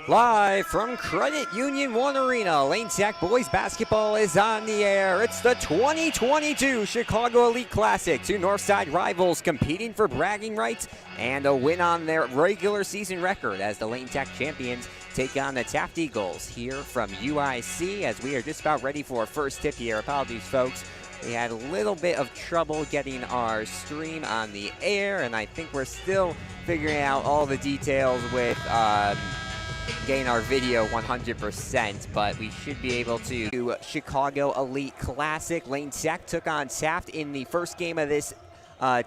Live from Credit Union One Arena, Lane Tech boys basketball is on the air. It's the 2022 Chicago Elite Classic. Two Northside rivals competing for bragging rights and a win on their regular season record as the Lane Tech champions take on the Taft Eagles here from UIC as we are just about ready for our first tip here. Apologies, folks. We had a little bit of trouble getting our stream on the air, and I think we're still figuring out all the details with getting our video 100%, but we should be able to. Chicago Elite Classic. Lane Tech took on Taft in the first game of this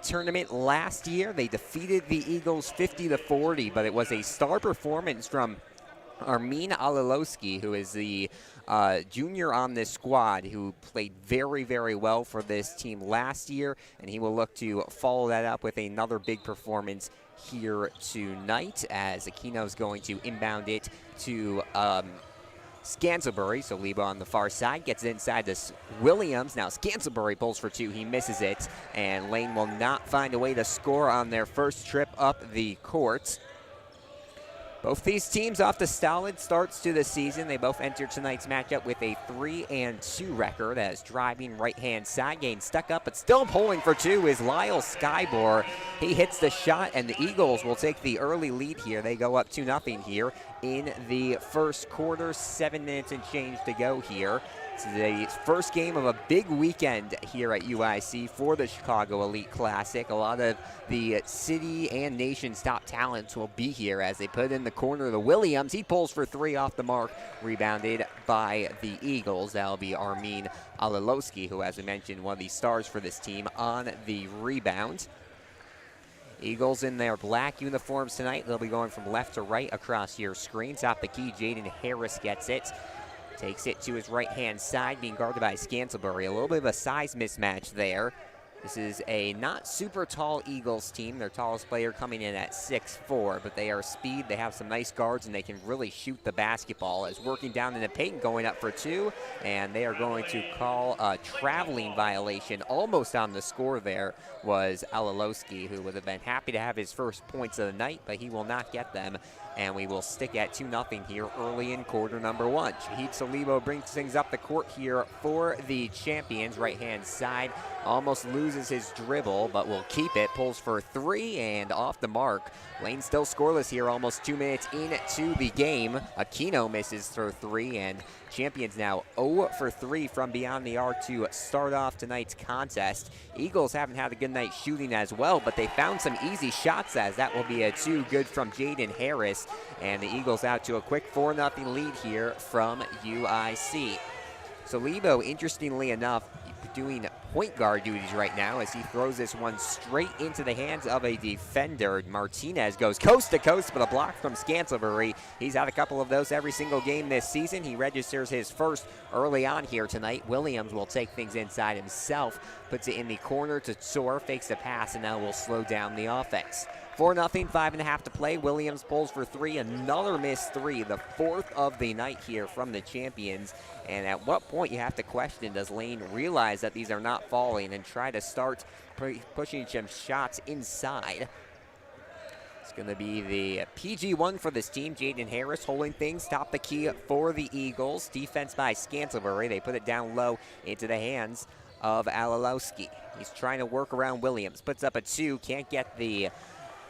tournament last year. They defeated the Eagles 50-40, but it was a star performance from Armin Alilowski, who is the junior on this squad, who played very, very well for this team last year, and he will look to follow that up with another big performance here tonight as Aquino is going to inbound it to Scanselbury. So Lebo on the far side gets it inside to Williams. Now Scanselbury pulls for two. He misses it, and Lane will not find a way to score on their first trip up the court. Both these teams off to solid starts to the season. They both entered tonight's matchup with a 3-2 record as driving right-hand side, getting stuck up, but still pulling for two is Lyle Skybor. He hits the shot, and the Eagles will take the early lead here. They go up 2-0 here in the first quarter. 7 minutes and change to go here. This is the first game of a big weekend here at UIC for the Chicago Elite Classic. A lot of the city and nation's top talents will be here as they put in the corner the Williams. He pulls for three off the mark, rebounded by the Eagles. That'll be Armin Alilowski, who, as we mentioned, one of the stars for this team on the rebound. Eagles in their black uniforms tonight. They'll be going from left to right across your screen. Top the key, Jaden Harris gets it. Takes it to his right-hand side, being guarded by Scanselbury. A little bit of a size mismatch there. This is a not super tall Eagles team. Their tallest player coming in at 6'4", but they are speed. They have some nice guards, and they can really shoot the basketball. As working down in the paint, going up for two, and they are going to call a traveling violation. Almost on the score there was Alilowski, who would have been happy to have his first points of the night, but he will not get them. And we will stick at 2-0 here early in quarter number one. Shahid Salibo brings things up the court here for the champions. Right-hand side, almost loses his dribble, but will keep it. Pulls for three and off the mark. Lane still scoreless here, almost 2 minutes into the game. Aquino misses throw three, and champions now 0 for 3 from beyond the arc to start off tonight's contest. Eagles haven't had a good night shooting as well, but they found some easy shots as that will be a two good from Jaden Harris. And the Eagles out to a quick 4-0 lead here from UIC. Salibo, interestingly enough, doing point guard duties right now as he throws this one straight into the hands of a defender. Martinez goes coast to coast, but a block from Scanselbury. He's had a couple of those every single game this season. He registers his first early on here tonight. Williams will take things inside himself, puts it in the corner to Soar, fakes the pass, and now will slow down the offense. 4-0, 5.5 to play. Williams pulls for three, another missed three, the fourth of the night here from the champions. And at what point you have to question, does Lane realize that these are not falling and try to start pushing some shots inside? It's going to be the PG1 for this team. Jaden Harris holding things, top the key for the Eagles. Defense by Scanselbury. They put it down low into the hands of Alilowski. He's trying to work around Williams. Puts up a two, can't get the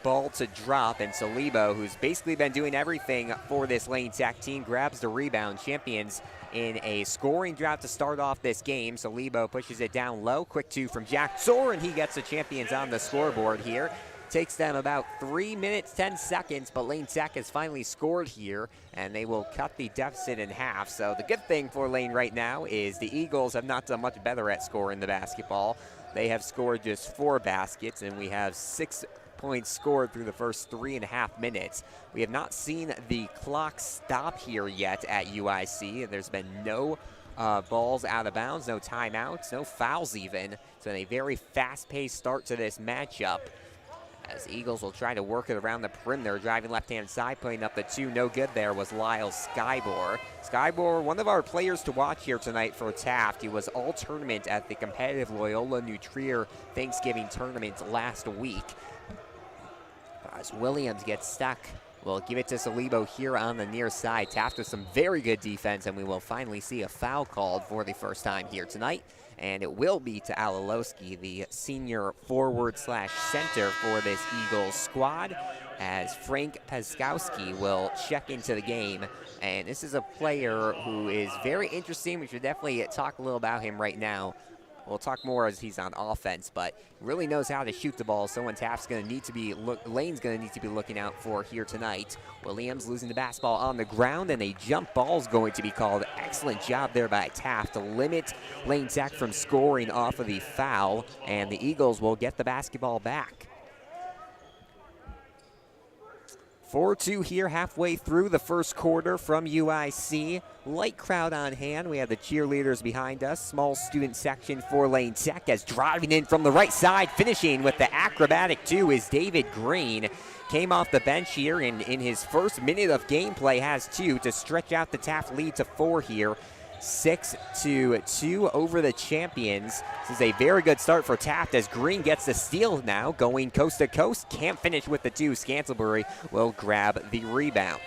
ball to drop, and Salibo, who's basically been doing everything for this Lane Tech team, grabs the rebound. Champions in a scoring drought to start off this game. Salibo pushes it down low. Quick two from Jack Soar, and he gets the champions on the scoreboard here. Takes them about 3 minutes, 10 seconds, but Lane Tech has finally scored here, and they will cut the deficit in half. So the good thing for Lane right now is the Eagles have not done much better at scoring the basketball. They have scored just 4 baskets, and we have 6 points scored through the first 3.5 minutes. We have not seen the clock stop here yet at UIC, and there's been no balls out of bounds, no timeouts, no fouls even. It's been a very fast-paced start to this matchup as Eagles will try to work it around the perimeter, driving left-hand side, putting up the two. No good there was Lyle Skybor. Skybor, one of our players to watch here tonight for Taft. He was all-tournament at the competitive Loyola New Trier Thanksgiving tournament last week. As Williams gets stuck will give it to Salibo here on the near side. Taft with some very good defense, and we will finally see a foul called for the first time here tonight. And it will be to Alalowski, the senior forward/center for this Eagles squad, as Frank Peskowski will check into the game. And this is a player who is very interesting. We should definitely talk a little about him right now. We'll talk more as he's on offense, but really knows how to shoot the ball. Someone Taft's going to need to be Lane's going to need to be looking out for here tonight. Williams losing the basketball on the ground, and a jump ball is going to be called. Excellent job there by Taft to limit Lane Tech from scoring off of the foul, and the Eagles will get the basketball back. 4-2 here halfway through the first quarter from UIC. Light crowd on hand. We have the cheerleaders behind us. Small student section for Lane Tech as driving in from the right side, finishing with the acrobatic two is David Green. Came off the bench here and in his first minute of gameplay has two to stretch out the Taft lead to 4 here. 6-2 over the champions. This is a very good start for Taft as Green gets the steal now, going coast to coast. Can't finish with the two. Scantlebury will grab the rebound.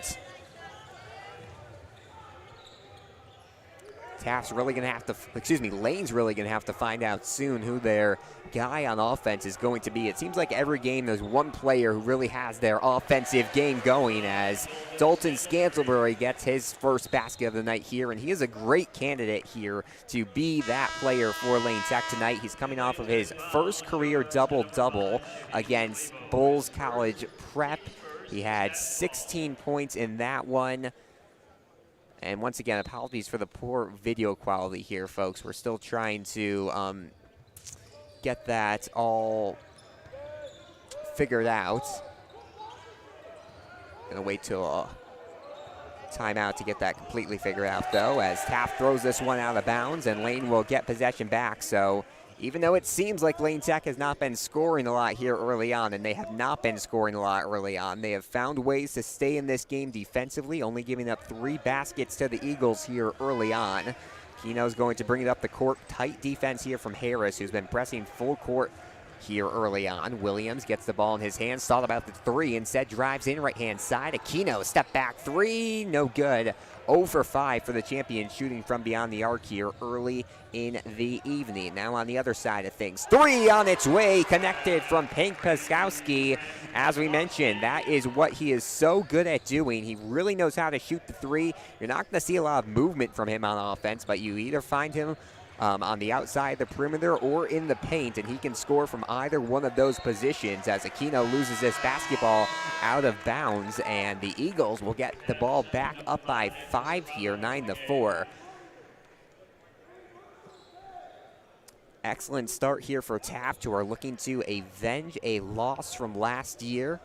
Taft's really going to have to, Lane's really going to have to find out soon who their guy on offense is going to be. It seems like every game there's one player who really has their offensive game going, as Dalton Scantlebury gets his first basket of the night here, and he is a great candidate here to be that player for Lane Tech tonight. He's coming off of his first career double-double against Bulls College Prep. He had 16 points in that one. And once again, apologies for the poor video quality here, folks. We're still trying to get that all figured out. Gonna wait till a timeout to get that completely figured out, though, as Taft throws this one out of bounds, and Lane will get possession back. So even though it seems like Lane Tech has not been scoring a lot here early on, and they have not been scoring a lot early on, they have found ways to stay in this game defensively, only giving up 3 baskets to the Eagles here early on. Keno's going to bring it up the court. Tight defense here from Harris, who's been pressing full court here early on. Williams gets the ball in his hands, thought about the 3, instead drives in right-hand side. Aquino, step back 3, no good. 0 for 5 for the champion, shooting from beyond the arc here early in the evening. Now on the other side of things, 3 on its way, connected from Hank Peskowski. As we mentioned, that is what he is so good at doing. He really knows how to shoot the 3. You're not going to see a lot of movement from him on offense, but you either find him on the outside, the perimeter, or in the paint, and he can score from either one of those positions, as Aquino loses this basketball out of bounds, and the Eagles will get the ball back up by 5 here, 9-4. Excellent start here for Taft, who are looking to avenge a loss from last year.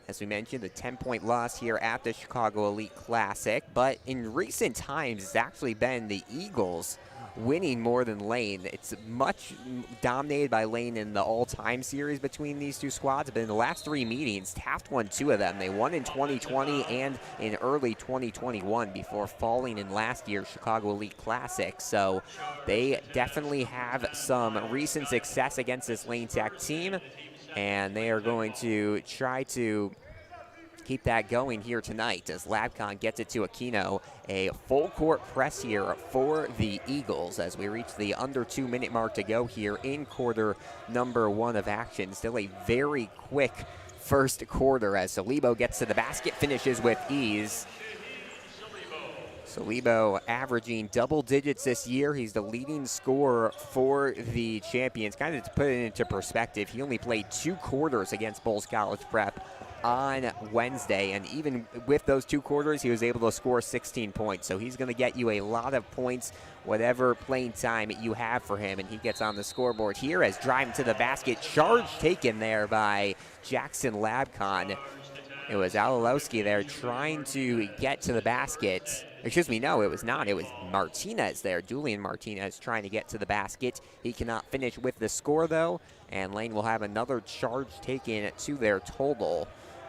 As we mentioned, a 10-point loss here at the Chicago Elite Classic, but in recent times, it's actually been the Eagles winning more than Lane. It's much dominated by Lane in the all-time series between these two squads, but in the last 3 meetings, Taft won 2 of them. They won in 2020 and in early 2021 before falling in last year's Chicago Elite Classic. So they definitely have some recent success against this Lane Tech team, and they are going to try to keep that going here tonight as Labcon gets it to Aquino. A full court press here for the Eagles as we reach the under 2-minute mark to go here in quarter number 1 of action. Still a very quick first quarter as Salibo gets to the basket, finishes with ease. Salibo averaging double digits this year. He's the leading scorer for the champions. Kind of to put it into perspective, he only played 2 quarters against Bulls College Prep on Wednesday, and even with those 2 quarters, he was able to score 16 points. So he's going to get you a lot of points, whatever playing time you have for him, and he gets on the scoreboard here as driving to the basket. Charge taken there by Jackson Labcon. It was Alalowski there trying to get to the basket. Excuse me, no, it was not. It was Martinez there, Julian Martinez, trying to get to the basket. He cannot finish with the score, though, and Lane will have another charge taken to their total.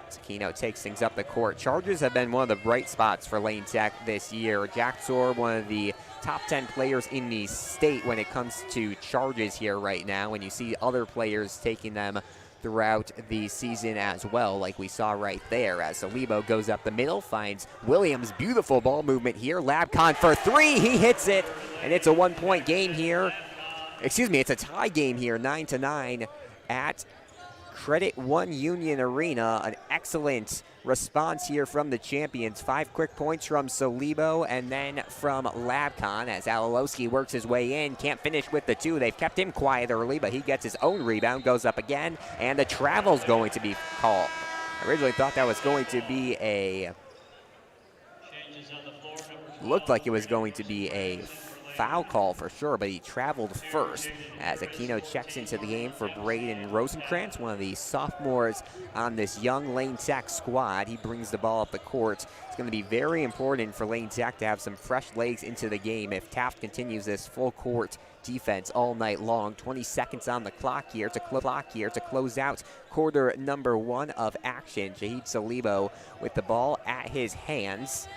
Aquino takes things up the court. Charges have been one of the bright spots for Lane Tech this year. Jack Sorb, one of the top 10 players in the state when it comes to charges here right now, and you see other players taking them throughout the season as well, like we saw right there as Salibo goes up the middle, finds Williams. Beautiful ball movement here. Labcon for three. He hits it, and it's a 1-point game here. Excuse me, it's a tie game here, 9-9 at Credit One Union Arena. An excellent response here from the champions. 5 quick points from Salibo and then from Labcon as Alalowski works his way in. Can't finish with the 2. They've kept him quiet early, but he gets his own rebound, goes up again, and the travel's going to be called. I originally thought that was going to be a... Looked like it was going to be a foul call for sure, but he traveled first as Aquino checks into the game for Braden Rosenkrantz, one of the sophomores on this young Lane Tech squad. He brings the ball up the court. It's going to be very important for Lane Tech to have some fresh legs into the game if Taft continues this full court defense all night long. 20 seconds on the clock here to close out quarter number 1 of action. Shahid Salibo with the ball at his hands.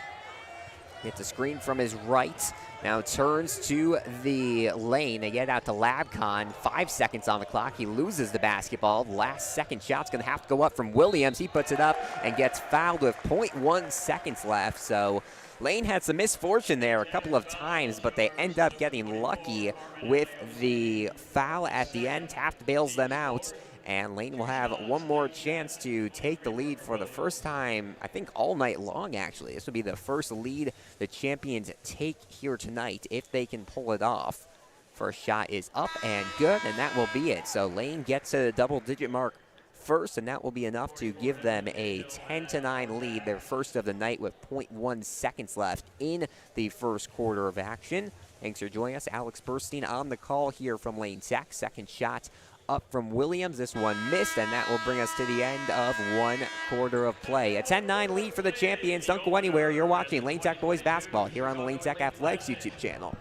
Gets a screen from his right. Now turns to the lane. They get out to Labcon. 5 seconds on the clock. He loses the basketball. Last second shot's going to have to go up from Williams. He puts it up and gets fouled with 0.1 seconds left. So Lane had some misfortune there a couple of times, but they end up getting lucky with the foul at the end. Taft bails them out. And Lane will have one more chance to take the lead for the first time, I think, all night long, actually. This will be the first lead the champions take here tonight if they can pull it off. First shot is up and good, and that will be it. So Lane gets to the double-digit mark first, and that will be enough to give them a 10-9 lead, their first of the night with 0.1 seconds left in the first quarter of action. Thanks for joining us. Alex Burstein on the call here from Lane Tech. Second shot up from Williams. This one missed, and that will bring us to the end of 1 quarter of play. A 10-9 lead for the champions. Don't go anywhere. You're watching Lane Tech Boys Basketball here on the Lane Tech Athletics YouTube channel.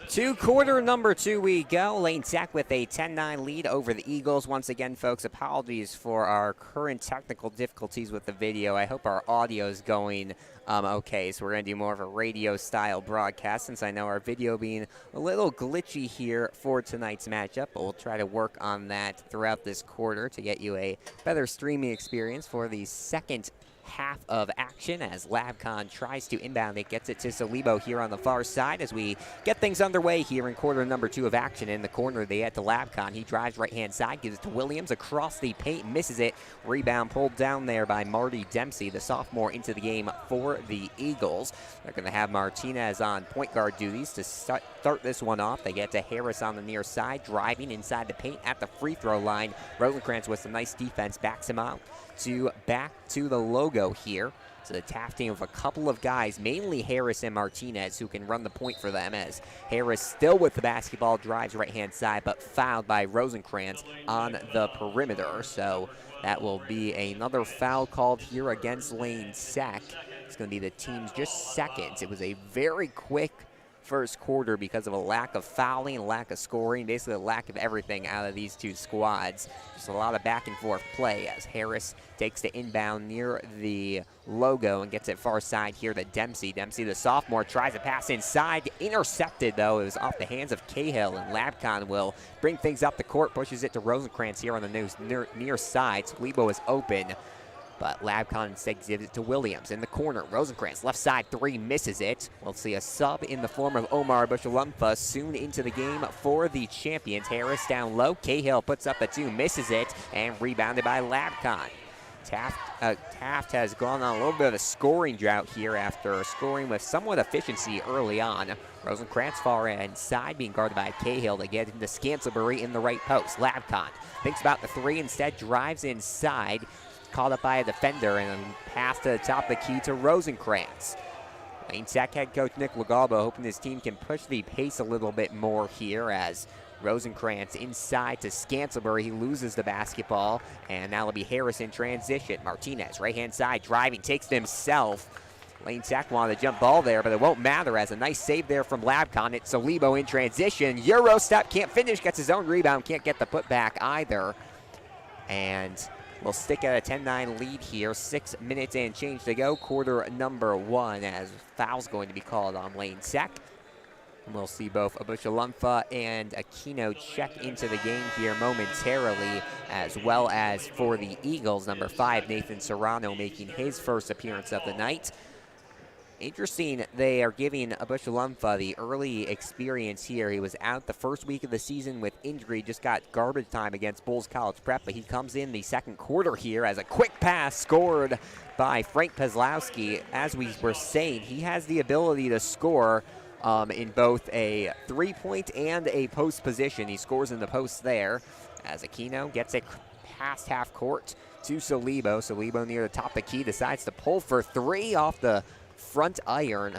To quarter number 2 we go. Lane Tech with a 10-9 lead over the Eagles. Once again, folks, apologies for our current technical difficulties with the video. I hope our audio is going okay, so we're going to do more of a radio-style broadcast since I know our video being a little glitchy here for tonight's matchup, but we'll try to work on that throughout this quarter to get you a better streaming experience for the second half of action as Labcon tries to inbound it, gets it to Salibo here on the far side as we get things underway here in quarter number 2 of action. In the corner, they head to Labcon. He drives right-hand side, gives it to Williams across the paint, misses it. Rebound pulled down there by Marty Dempsey, the sophomore, into the game for the Eagles. They're going to have Martinez on point guard duties to start this one off. They get to Harris on the near side, driving inside the paint at the free throw line. Rosenkrantz with some nice defense backs him out to back to the logo here. So the Taft team with a couple of guys, mainly Harris and Martinez, who can run the point for them as Harris still with the basketball, drives right-hand side, but fouled by Rosenkrantz on the perimeter. So that will be another foul called here against Lane Tech. It's going to be the team's just seconds. It was a very quick first quarter because of a lack of fouling, a lack of scoring, basically a lack of everything out of these two squads. Just a lot of back and forth play as Harris takes the inbound near the logo and gets it far side here to Dempsey. Dempsey, the sophomore, tries to pass inside. Intercepted, though. It was off the hands of Cahill, and Labcon will bring things up the court, pushes it to Rosenkrantz here on the near side. So Lebo is open, but Labcon instead gives it to Williams in the corner. Rosenkrantz, left side three, misses it. We'll see a sub in the form of Omar Bushalumfa soon into the game for the champions. Harris down low. Cahill puts up the two, misses it, and rebounded by Labcon. Taft has gone on a little bit of a scoring drought here after scoring with somewhat efficiency early on. Rosenkrantz far inside, being guarded by Cahill to get into Scantlebury in the right post. Labcon thinks about the three, instead drives inside, caught up by a defender, and then pass to the top of the key to Rosenkrantz. Lane Tech head coach Nick Lagalba hoping his team can push the pace a little bit more here as Rosenkrantz inside to Scantlebury. He loses the basketball, and now it'll be Harris in transition. Martinez, right-hand side, driving, takes it himself. Lane Tech wanted a jump ball there, but it won't matter as a nice save there from Labcon. It's Solibo in transition. Euro step, can't finish, gets his own rebound, can't get the putback either. And we'll stick at a 10-9 lead here. 6 minutes and change to go. Quarter number one as foul's going to be called on Lane Tech. We'll see both Bushalumfa and Aquino check into the game here momentarily, as well as for the Eagles, number 5, Nathan Serrano, making his first appearance of the night. Interesting, they are giving Bushalumfa the early experience here. He was out the first week of the season with injury, just got garbage time against Bulls College Prep, but he comes in the second quarter here as a quick pass scored by Frank Pezlowski. As we were saying, he has the ability to score in both a three-point and a post position. He scores in the post there as Aquino gets it past half court to Solibo. Solibo near the top of the key decides to pull for three off the front iron.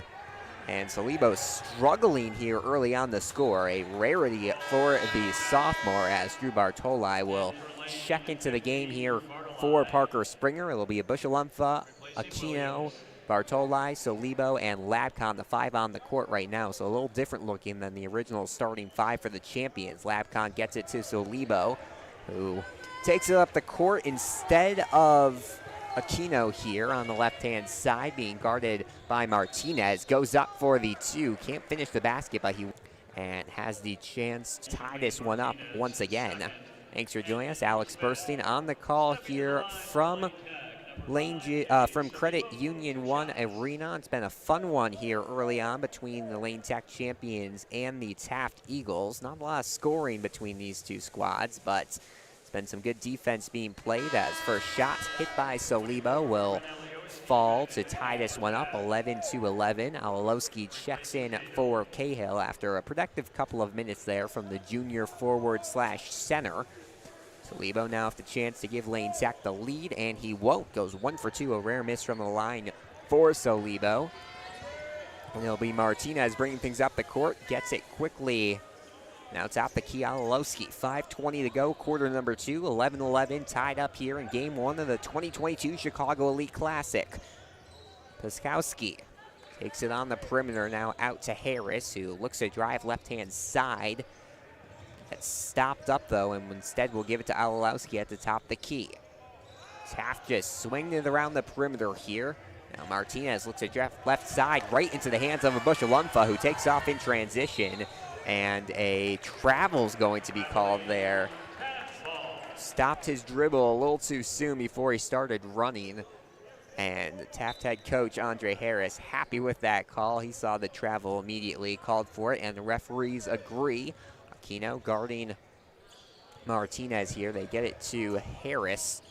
And Solibo struggling here early on the score. A rarity for the sophomore as Drew Bartoli will check into the game here for Parker Springer. It'll be a Bushalumfa, Aquino, Bartoli, Solibo, and Labcon, the 5 on the court right now. So a little different looking than the original starting 5 for the champions. Labcon gets it to Solibo, who takes it up the court instead of Aquino here on the left-hand side, being guarded by Martinez. Goes up for the two. Can't finish the basket, but he has the chance to tie this one up once again. Thanks for joining us. Alex Burstein on the call here from Credit Union 1 Arena. It's been a fun one here early on between the Lane Tech champions and the Taft Eagles. Not a lot of scoring between these two squads, but it's been some good defense being played as first shot hit by Solibo will fall to tie this one up 11-11. Alalowski checks in for Cahill after a productive couple of minutes there from the junior forward slash center. Solibo now with the chance to give Lane Tech the lead, and he won't. Goes 1 for 2, a rare miss from the line for Solibo. And it'll be Martinez bringing things up the court, gets it quickly. Now top the key, Alalowski. 5:20 to go, quarter number 2, 11-11, tied up here in game 1 of the 2022 Chicago Elite Classic. Peskowski takes it on the perimeter, now out to Harris, who looks to drive left-hand side. It's stopped up, though, and instead we'll give it to Alalowski at the top of the key. Taft just swinging it around the perimeter here. Now Martinez looks at left side, right into the hands of Bushalumfa, who takes off in transition, and a travel's going to be called there. Stopped his dribble a little too soon before he started running, and Taft head coach Andre Harris happy with that call. He saw the travel immediately, called for it, and the referees agree. Aquino guarding Martinez here. They get it to Harris.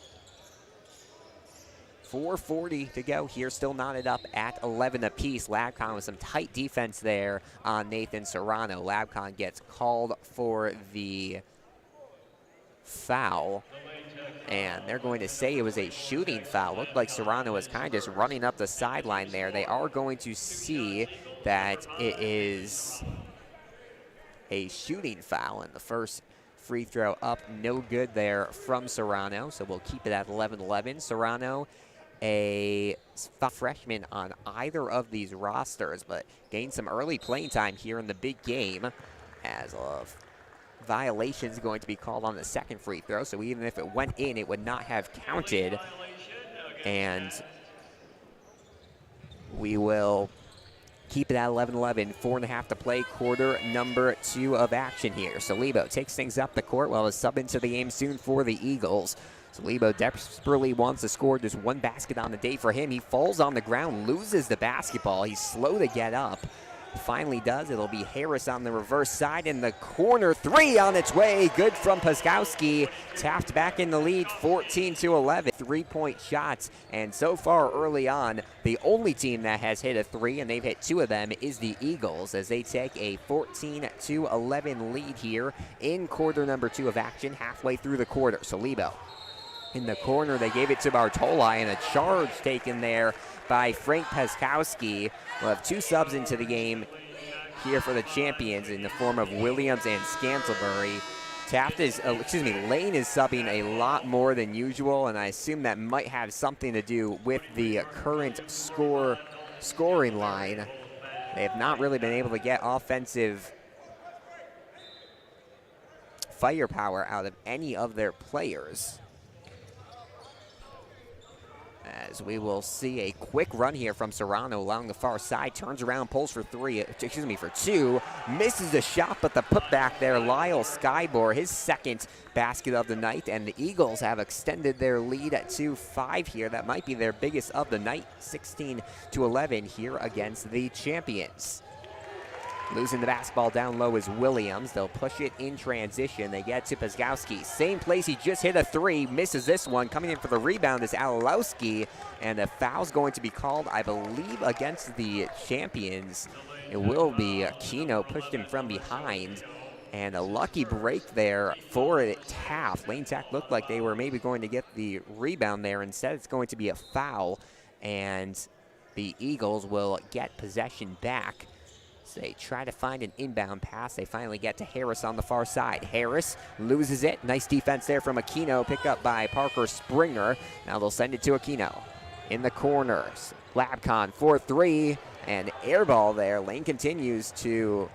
4:40 to go here, still knotted up at 11 apiece. Labcon with some tight defense there on Nathan Serrano. Labcon gets called for the foul, and they're going to say it was a shooting foul. Looked like Serrano was kind of just running up the sideline there. They are going to see that it is a shooting foul, and the first free throw up, no good there from Serrano, so we'll keep it at 11-11. Serrano a freshman on either of these rosters, but gained some early playing time here in the big game as a violation is going to be called on the second free throw. So even if it went in, it would not have counted. And we will keep it at 11-11, 4.5 to play, quarter number 2 of action here. So Lebo takes things up the court while a sub into the game soon for the Eagles. So Lebo desperately wants to score just one basket on the day for him. He falls on the ground, loses the basketball. He's slow to get up. Finally does. It'll be Harris on the reverse side in the corner. 3 on its way. Good from Paskowski. Taft back in the lead, 14-11. 3-point shots. And so far early on, the only team that has hit a 3, and they've hit 2 of them, is the Eagles as they take a 14-11 lead here in quarter number 2 of action, halfway through the quarter. So Lebo in the corner, they gave it to Bartola, and a charge taken there by Frank Paskowski. We'll have 2 subs into the game here for the champions in the form of Williams and Scantlebury. Lane is subbing a lot more than usual, and I assume that might have something to do with the current scoring line. They have not really been able to get offensive firepower out of any of their players. As we will see a quick run here from Serrano along the far side, turns around, pulls for 2, misses the shot, but the putback there, Lyle Skybor, his second basket of the night, and the Eagles have extended their lead to 5 here. That might be their biggest of the night, 16-11 here against the champions. Losing the basketball down low is Williams. They'll push it in transition. They get to Paskowski. Same place he just hit a 3. Misses this one. Coming in for the rebound is Alalowski. And a foul's going to be called, I believe, against the champions. It will be Keno pushed him from behind. And a lucky break there for Taft. Lane Taft looked like they were maybe going to get the rebound there. Instead, it's going to be a foul. And the Eagles will get possession back. So they try to find an inbound pass. They finally get to Harris on the far side. Harris loses it. Nice defense there from Aquino, picked up by Parker Springer. Now they'll send it to Aquino. In the corners, Labcon for 3, and air ball there. Lane continues to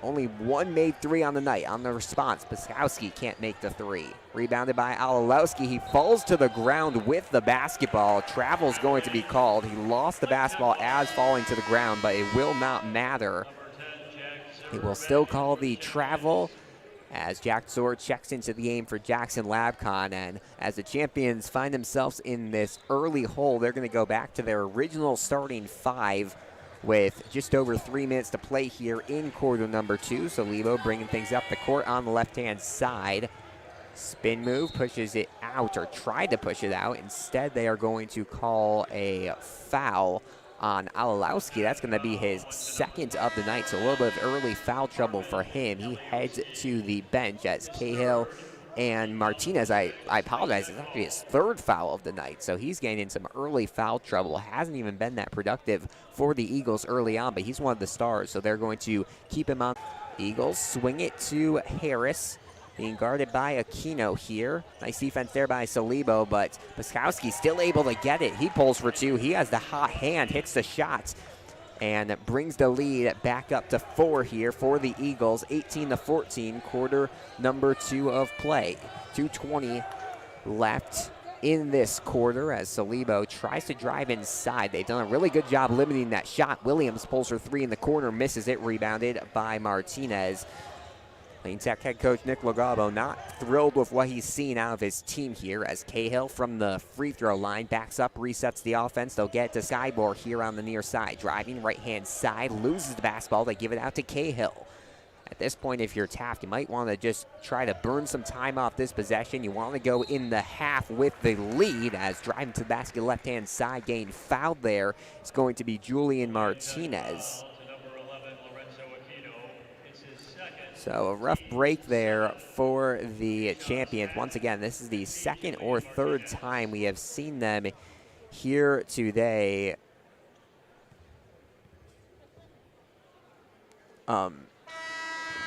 only 1 made 3 on the night. On the response, Paskowski can't make the 3. Rebounded by Alalowski. He falls to the ground with the basketball. Travel's going to be called. He lost the basketball as falling to the ground, but it will not matter. He will still call the travel as Jack Zor checks into the game for Jackson Labcon. And as the champions find themselves in this early hole, they're going to go back to their original starting 5 with just over 3 minutes to play here in quarter number 2. So Lebo bringing things up the court on the left-hand side. Spin move, pushes it out, or tried to push it out. Instead, they are going to call a foul on Alalowski. That's going to be his second of the night, so a little bit of early foul trouble for him. He heads to the bench as Cahill and Martinez, I apologize, it's actually his 3rd foul of the night, so he's getting in some early foul trouble. Hasn't even been that productive for the Eagles early on, but he's one of the stars, so they're going to keep him on. Eagles swing it to Harris, being guarded by Aquino here. Nice defense there by Salibo, but Paskowski still able to get it. He pulls for 2. He has the hot hand, hits the shot, and brings the lead back up to 4 here for the Eagles. 18-14, quarter number 2 of play. 2:20 left in this quarter as Salibo tries to drive inside. They've done a really good job limiting that shot. Williams pulls for 3 in the corner, misses it, rebounded by Martinez. Lane Tech head coach Nick Lagabo not thrilled with what he's seen out of his team here as Cahill from the free throw line backs up, resets the offense. They'll get to Skybor here on the near side. Driving right-hand side, loses the basketball. They give it out to Cahill. At this point, if you're Taft, you might want to just try to burn some time off this possession. You want to go in the half with the lead as driving to the basket left-hand side, getting fouled there. It's going to be Julian Martinez. So a rough break there for the champions. Once again, this is the 2nd or 3rd time we have seen them here today.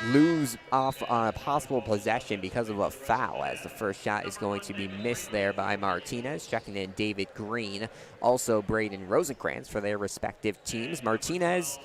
lose off on a possible possession because of a foul, as the first shot is going to be missed there by Martinez. Checking in David Green, also Braden Rosencrantz for their respective teams. Martinez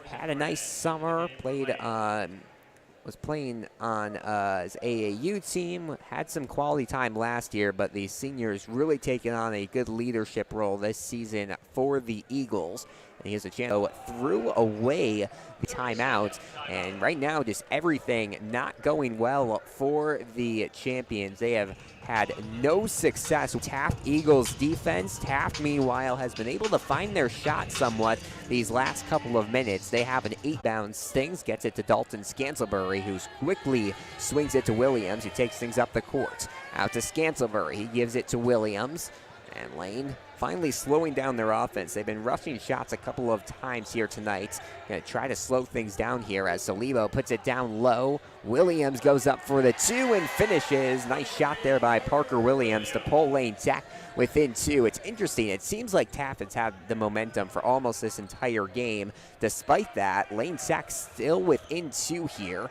had a nice summer, was playing on his AAU team, had some quality time last year, but the senior's really taken on a good leadership role this season for the Eagles. And he has a chance to threw away the timeout, and right now just everything not going well for the champions. They have had no success with Taft Eagles defense. Taft, meanwhile, has been able to find their shot somewhat these last couple of minutes. They have an 8-bound Stings, gets it to Dalton Scantlebury, who quickly swings it to Williams, who takes things up the court. Out to Scantlebury, he gives it to Williams, and Lane finally slowing down their offense. They've been rushing shots a couple of times here tonight. Going to try to slow things down here as Salibo puts it down low. Williams goes up for the 2 and finishes. Nice shot there by Parker Williams to pull Lane Tech within 2. It's interesting. It seems like Taft has had the momentum for almost this entire game. Despite that, Lane Tech still within 2 here,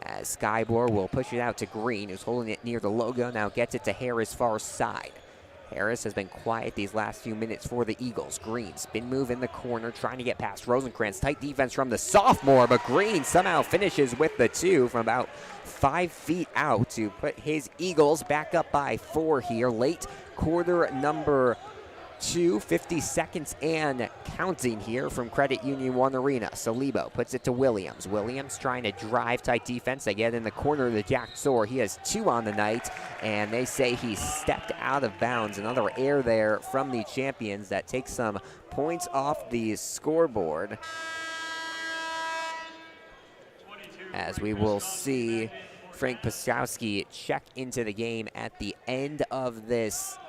as Skybor will push it out to Green, who's holding it near the logo. Now gets it to Harris far side. Harris has been quiet these last few minutes for the Eagles. Green, spin move in the corner, trying to get past Rosencrantz. Tight defense from the sophomore, but Green somehow finishes with the 2 from about 5 feet out to put his Eagles back up by 4 here. Late quarter number 2, 50 seconds and counting here from Credit Union One Arena. Salibo puts it to Williams. Williams trying to drive tight defense. They get in the corner of the Jack Soar. He has 2 on the night, and they say he stepped out of bounds. Another error there from the champions that takes some points off the scoreboard, as we will see Frank Pskowski check into the game at the end of this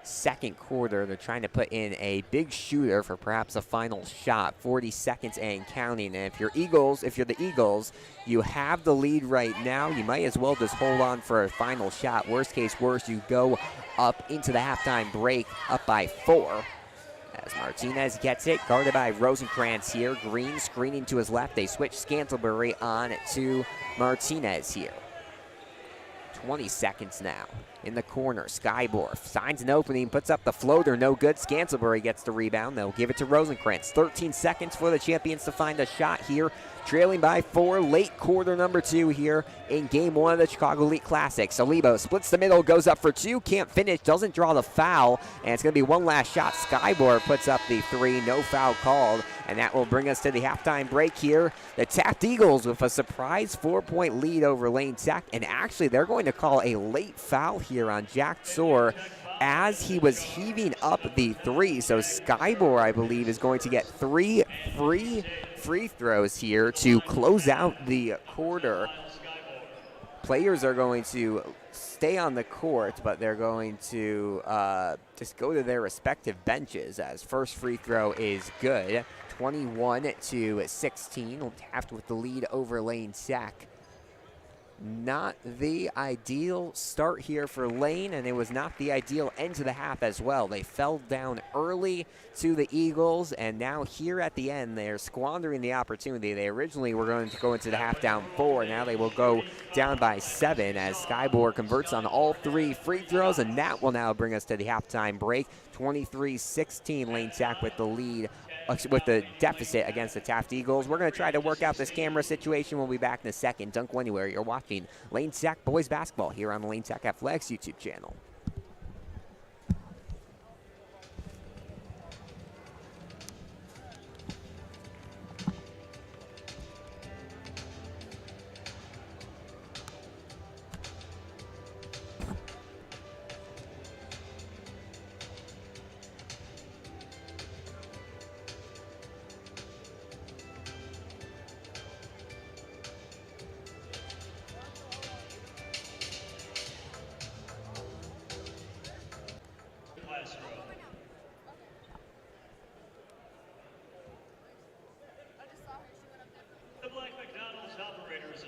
second quarter. They're trying to put in a big shooter for perhaps a final shot. 40 seconds and counting. And if you're the Eagles, you have the lead right now. You might as well just hold on for a final shot. Worst case worst, you go up into the halftime break up by 4. As Martinez gets it, guarded by Rosencrantz here. Green screening to his left. They switch Scantlebury on to Martinez here. 20 seconds now. In the corner, Skybor finds an opening, puts up the floater, no good. Scantlebury gets the rebound. They'll give it to Rosencrantz. 13 seconds for the champions to find a shot here. Trailing by 4, late quarter number 2 here in game 1 of the Chicago Elite Classic. Salibo splits the middle, goes up for 2, can't finish, doesn't draw the foul, and it's going to be one last shot. Skybor puts up the 3, no foul called, and that will bring us to the halftime break here. The Taft Eagles with a surprise 4-point lead over Lane Tech, and actually they're going to call a late foul here on Jack Soar as he was heaving up the 3. So Skybor, I believe, is going to get 3 free throws here to close out the quarter. Players are going to stay on the court, but they're going to just go to their respective benches, as first free throw is good. 21-16. Taft with the lead over Lane Tech. Not the ideal start here for Lane, and it was not the ideal end to the half as well. They fell down early to the Eagles, and now here at the end, they're squandering the opportunity. They originally were going to go into the half down 4. Now they will go down by 7 as Skybor converts on all 3 free throws, and that will now bring us to the halftime break. 23-16, Lane Tech with the lead, with the deficit against the Taft Eagles. We're going to try to work out this camera situation. We'll be back in a second. Don't go anywhere. You're watching Lane Tech Boys Basketball here on the Lane Tech Athletics YouTube channel.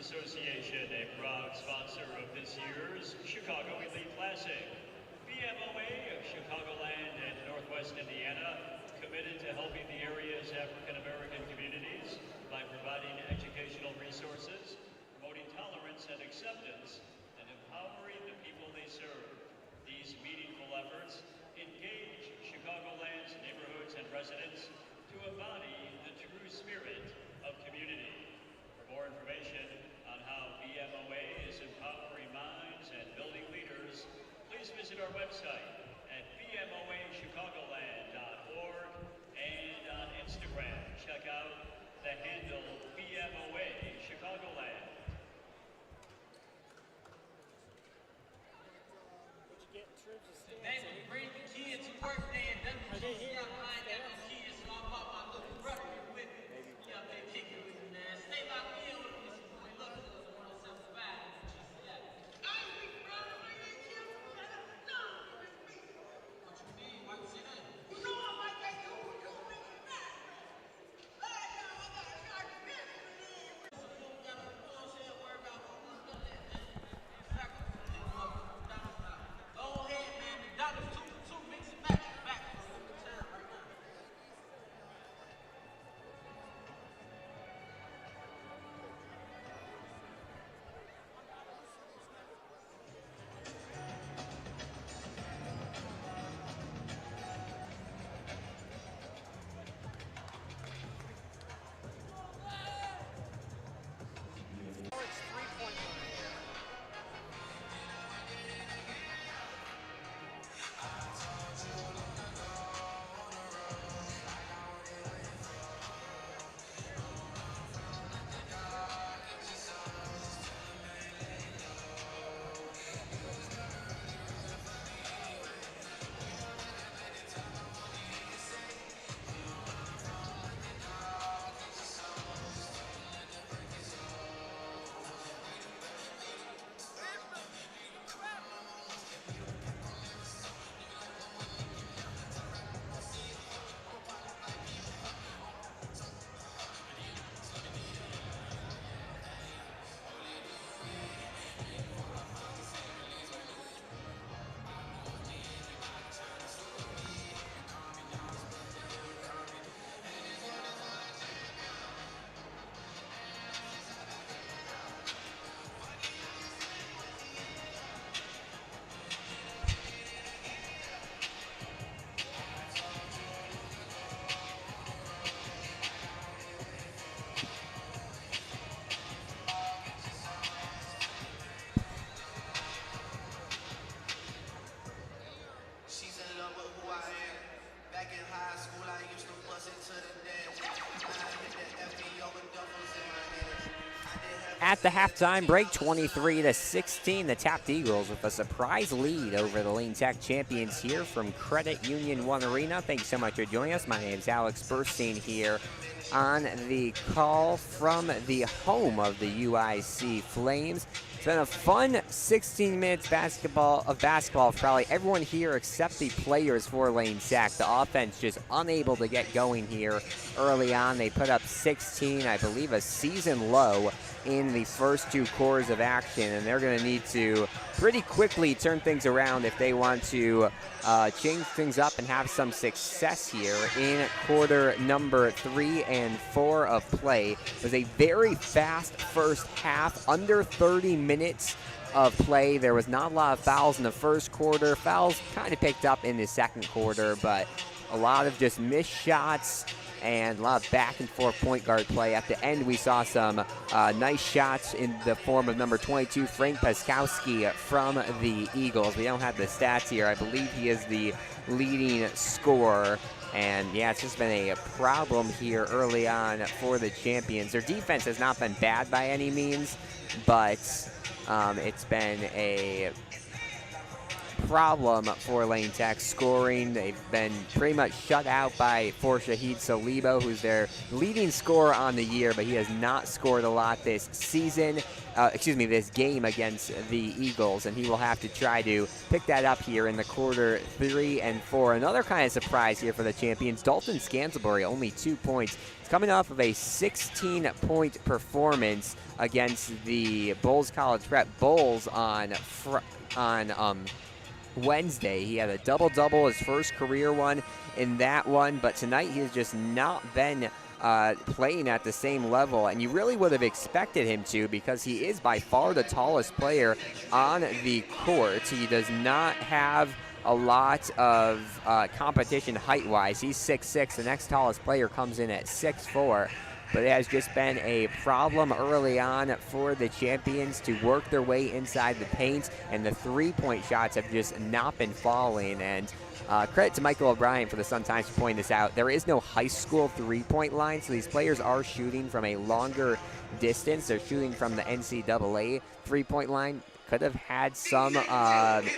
Association, a proud sponsor of this year's Chicago Elite Classic. BMOA of Chicagoland and Northwest Indiana, committed to helping the area's African American communities by providing educational resources efforts engage Chicagoland's neighborhoods and residents to embody the true spirit of community. For more information on how BMOA is empowering minds and building leaders, please visit our website at bmoachicagoland.org and on Instagram, check out the handle BMOA Chicagoland. They would bring the kids to work there and done the kids. I ain't got no kids, so I brought my little brother here with me. He up there kicking with me, man. Stay locked in with me. This is boy Lucky on 107.5. I ain't big brother. I ain't here. No, it's me. What you mean? Why you say that? You know I might get you. You bring me back. Last time I got charged business with me. So you don't gotta, you know what I'm saying, worry about all this stuff that, man. Exactly. Go ahead, man. McDonald's 2 for 2. Mix and match. Back for a good time right now. She's in love with who I am. Back in high school, I used to bust it to the dance. Now I hit the FBO with doubles in my hands. At the halftime break, 23-16, the Taft Eagles with a surprise lead over the Lane Tech champions here from Credit Union One Arena. Thanks so much for joining us. My name is Alex Burstein here on the call from the home of the UIC Flames. It's been a fun 16 minutes basketball for probably everyone here except the players for Lane Tech. The offense just unable to get going here early on. They put up 16, I believe a season low in the first 2 quarters of action, and they're going to need to pretty quickly turn things around if they want to change things up and have some success here in quarter number 3 and 4 of play. It was a very fast first half, under 30 minutes of play. There was not a lot of fouls in the first quarter. Fouls kind of picked up in the second quarter, but a lot of just missed shots and a lot of back and forth point guard play. At the end, we saw some nice shots in the form of number 22, Frank Paskowski from the Eagles. We don't have the stats here. I believe he is the leading scorer. And yeah, it's just been a problem here early on for the champions. Their defense has not been bad by any means, but it's been a problem for Lane Tech scoring. They've been pretty much shut out for Shahid Salibo, who's their leading scorer on the year, but he has not scored a lot this season, this game against the Eagles, and he will have to try to pick that up here in the quarter 3 and 4. Another kind of surprise here for the champions, Dalton Scansbury, only 2 points. He's coming off of a 16-point performance against the Bulls College Prep Bulls on Wednesday. He had a double-double, his first career one in that one, but tonight he has just not been playing at the same level, and you really would have expected him to, because he is by far the tallest player on the court. He does not have a lot of competition height-wise. He's 6'6". The next tallest player comes in at 6'4". But it has just been a problem early on for the champions to work their way inside the paint, and the three-point shots have just not been falling. And credit to Michael O'Brien for the Sun-Times for pointing this out. There is no high school three-point line, so these players are shooting from a longer distance. They're shooting from the NCAA three-point line. Could have had some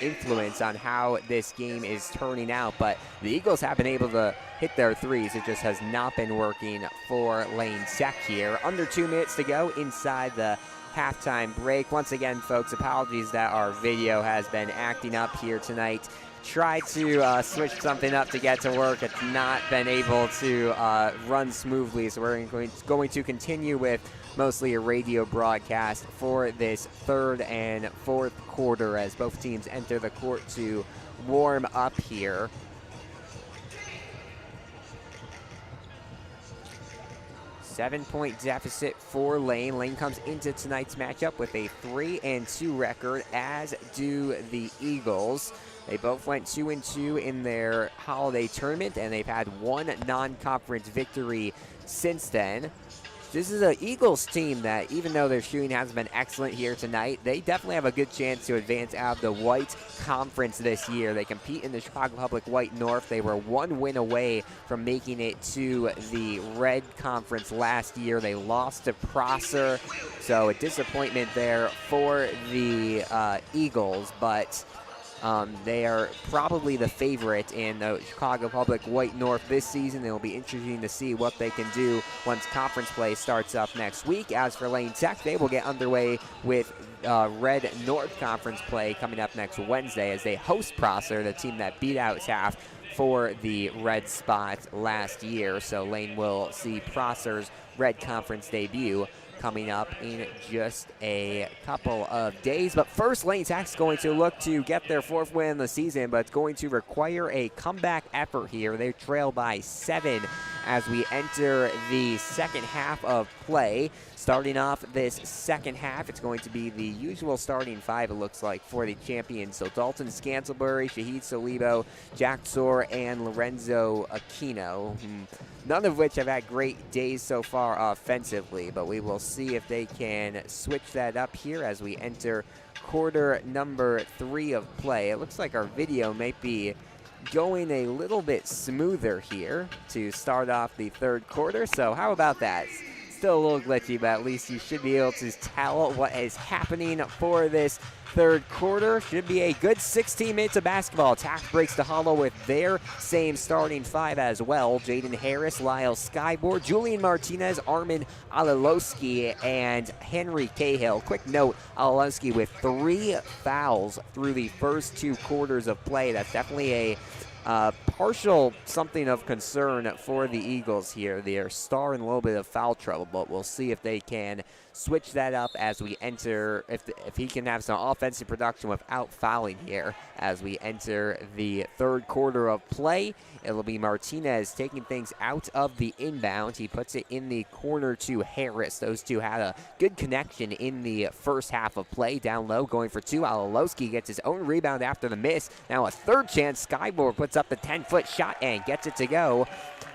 influence on how this game is turning out, but the Eagles have been able to hit their threes. It just has not been working for Lane Tech here. Under 2 minutes to go inside the halftime break. Once again, folks, apologies that our video has been acting up here tonight. Tried to switch something up to get to work. It's not been able to run smoothly, so we're going to continue with mostly a radio broadcast for this third and fourth quarter as both teams enter the court to warm up here. Seven-point deficit for Lane. Lane comes into tonight's matchup with a 3-2 record, as do the Eagles. They both went 2-2 in their holiday tournament, and they've had one non-conference victory since then. This is an Eagles team that, even though their shooting hasn't been excellent here tonight, they definitely have a good chance to advance out of the White Conference this year. They compete in the Chicago Public White North. They were one win away from making it to the Red Conference last year. They lost to Prosser, so a disappointment there for the Eagles, but they are probably the favorite in the Chicago Public White North this season. It will be interesting to see what they can do once conference play starts up next week. As for Lane Tech, they will get underway with Red North Conference play coming up next Wednesday as they host Prosser, the team that beat out Taft for the red spot last year. So Lane will see Prosser's Red Conference debut coming up in just a couple of days. But first, Lane Tech's going to look to get their fourth win of the season, but it's going to require a comeback effort here. They trail by 7 as we enter the second half of play. Starting off this second half, it's going to be the usual starting five, it looks like, for the champions. So Dalton Scantlebury, Shahid Solibo, Jack Zor, and Lorenzo Aquino. None of which have had great days so far offensively, but we will see if they can switch that up here as we enter quarter number 3 of play. It looks like our video might be going a little bit smoother here to start off the third quarter, so how about that? Still a little glitchy, but at least you should be able to tell what is happening for this third quarter. Should be a good 16 minutes of basketball. Taft breaks the hollow with their same starting five as well. Jaden Harris, Lyle Skyboard, Julian Martinez, Armin Alilowski, and Henry Cahill. Quick note, Alilowski with 3 fouls through the first 2 quarters of play. That's definitely a partial something of concern for the Eagles here. They are star in a little bit of foul trouble, but we'll see if they can switch that up as we enter, if he can have some offensive production without fouling here as we enter the third quarter of play. It'll be Martinez taking things out of the inbound. He puts it in the corner to Harris. Those two had a good connection in the first half of play. Down low, going for 2. Alilowski gets his own rebound after the miss. Now a third chance. Skyboard puts up the 10-foot shot and gets it to go.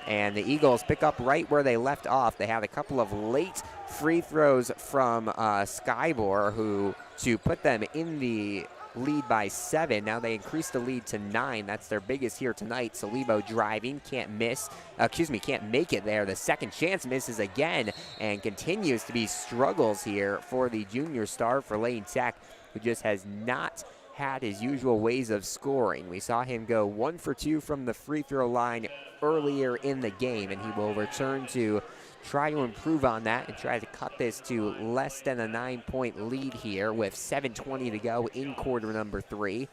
And the Eagles pick up right where they left off. They had a couple of late free throws from Skybor to put them in the lead by 7. Now they increase the lead to 9. That's their biggest here tonight. Solibo driving, can't make it there. The second chance misses again and continues to be struggles here for the junior star for Lane Tech, who just has not had his usual ways of scoring. We saw him go 1 for 2 from the free throw line earlier in the game, and he will return to try to improve on that and try to cut this to less than a 9-point lead here with 7:20 to go in quarter number 3.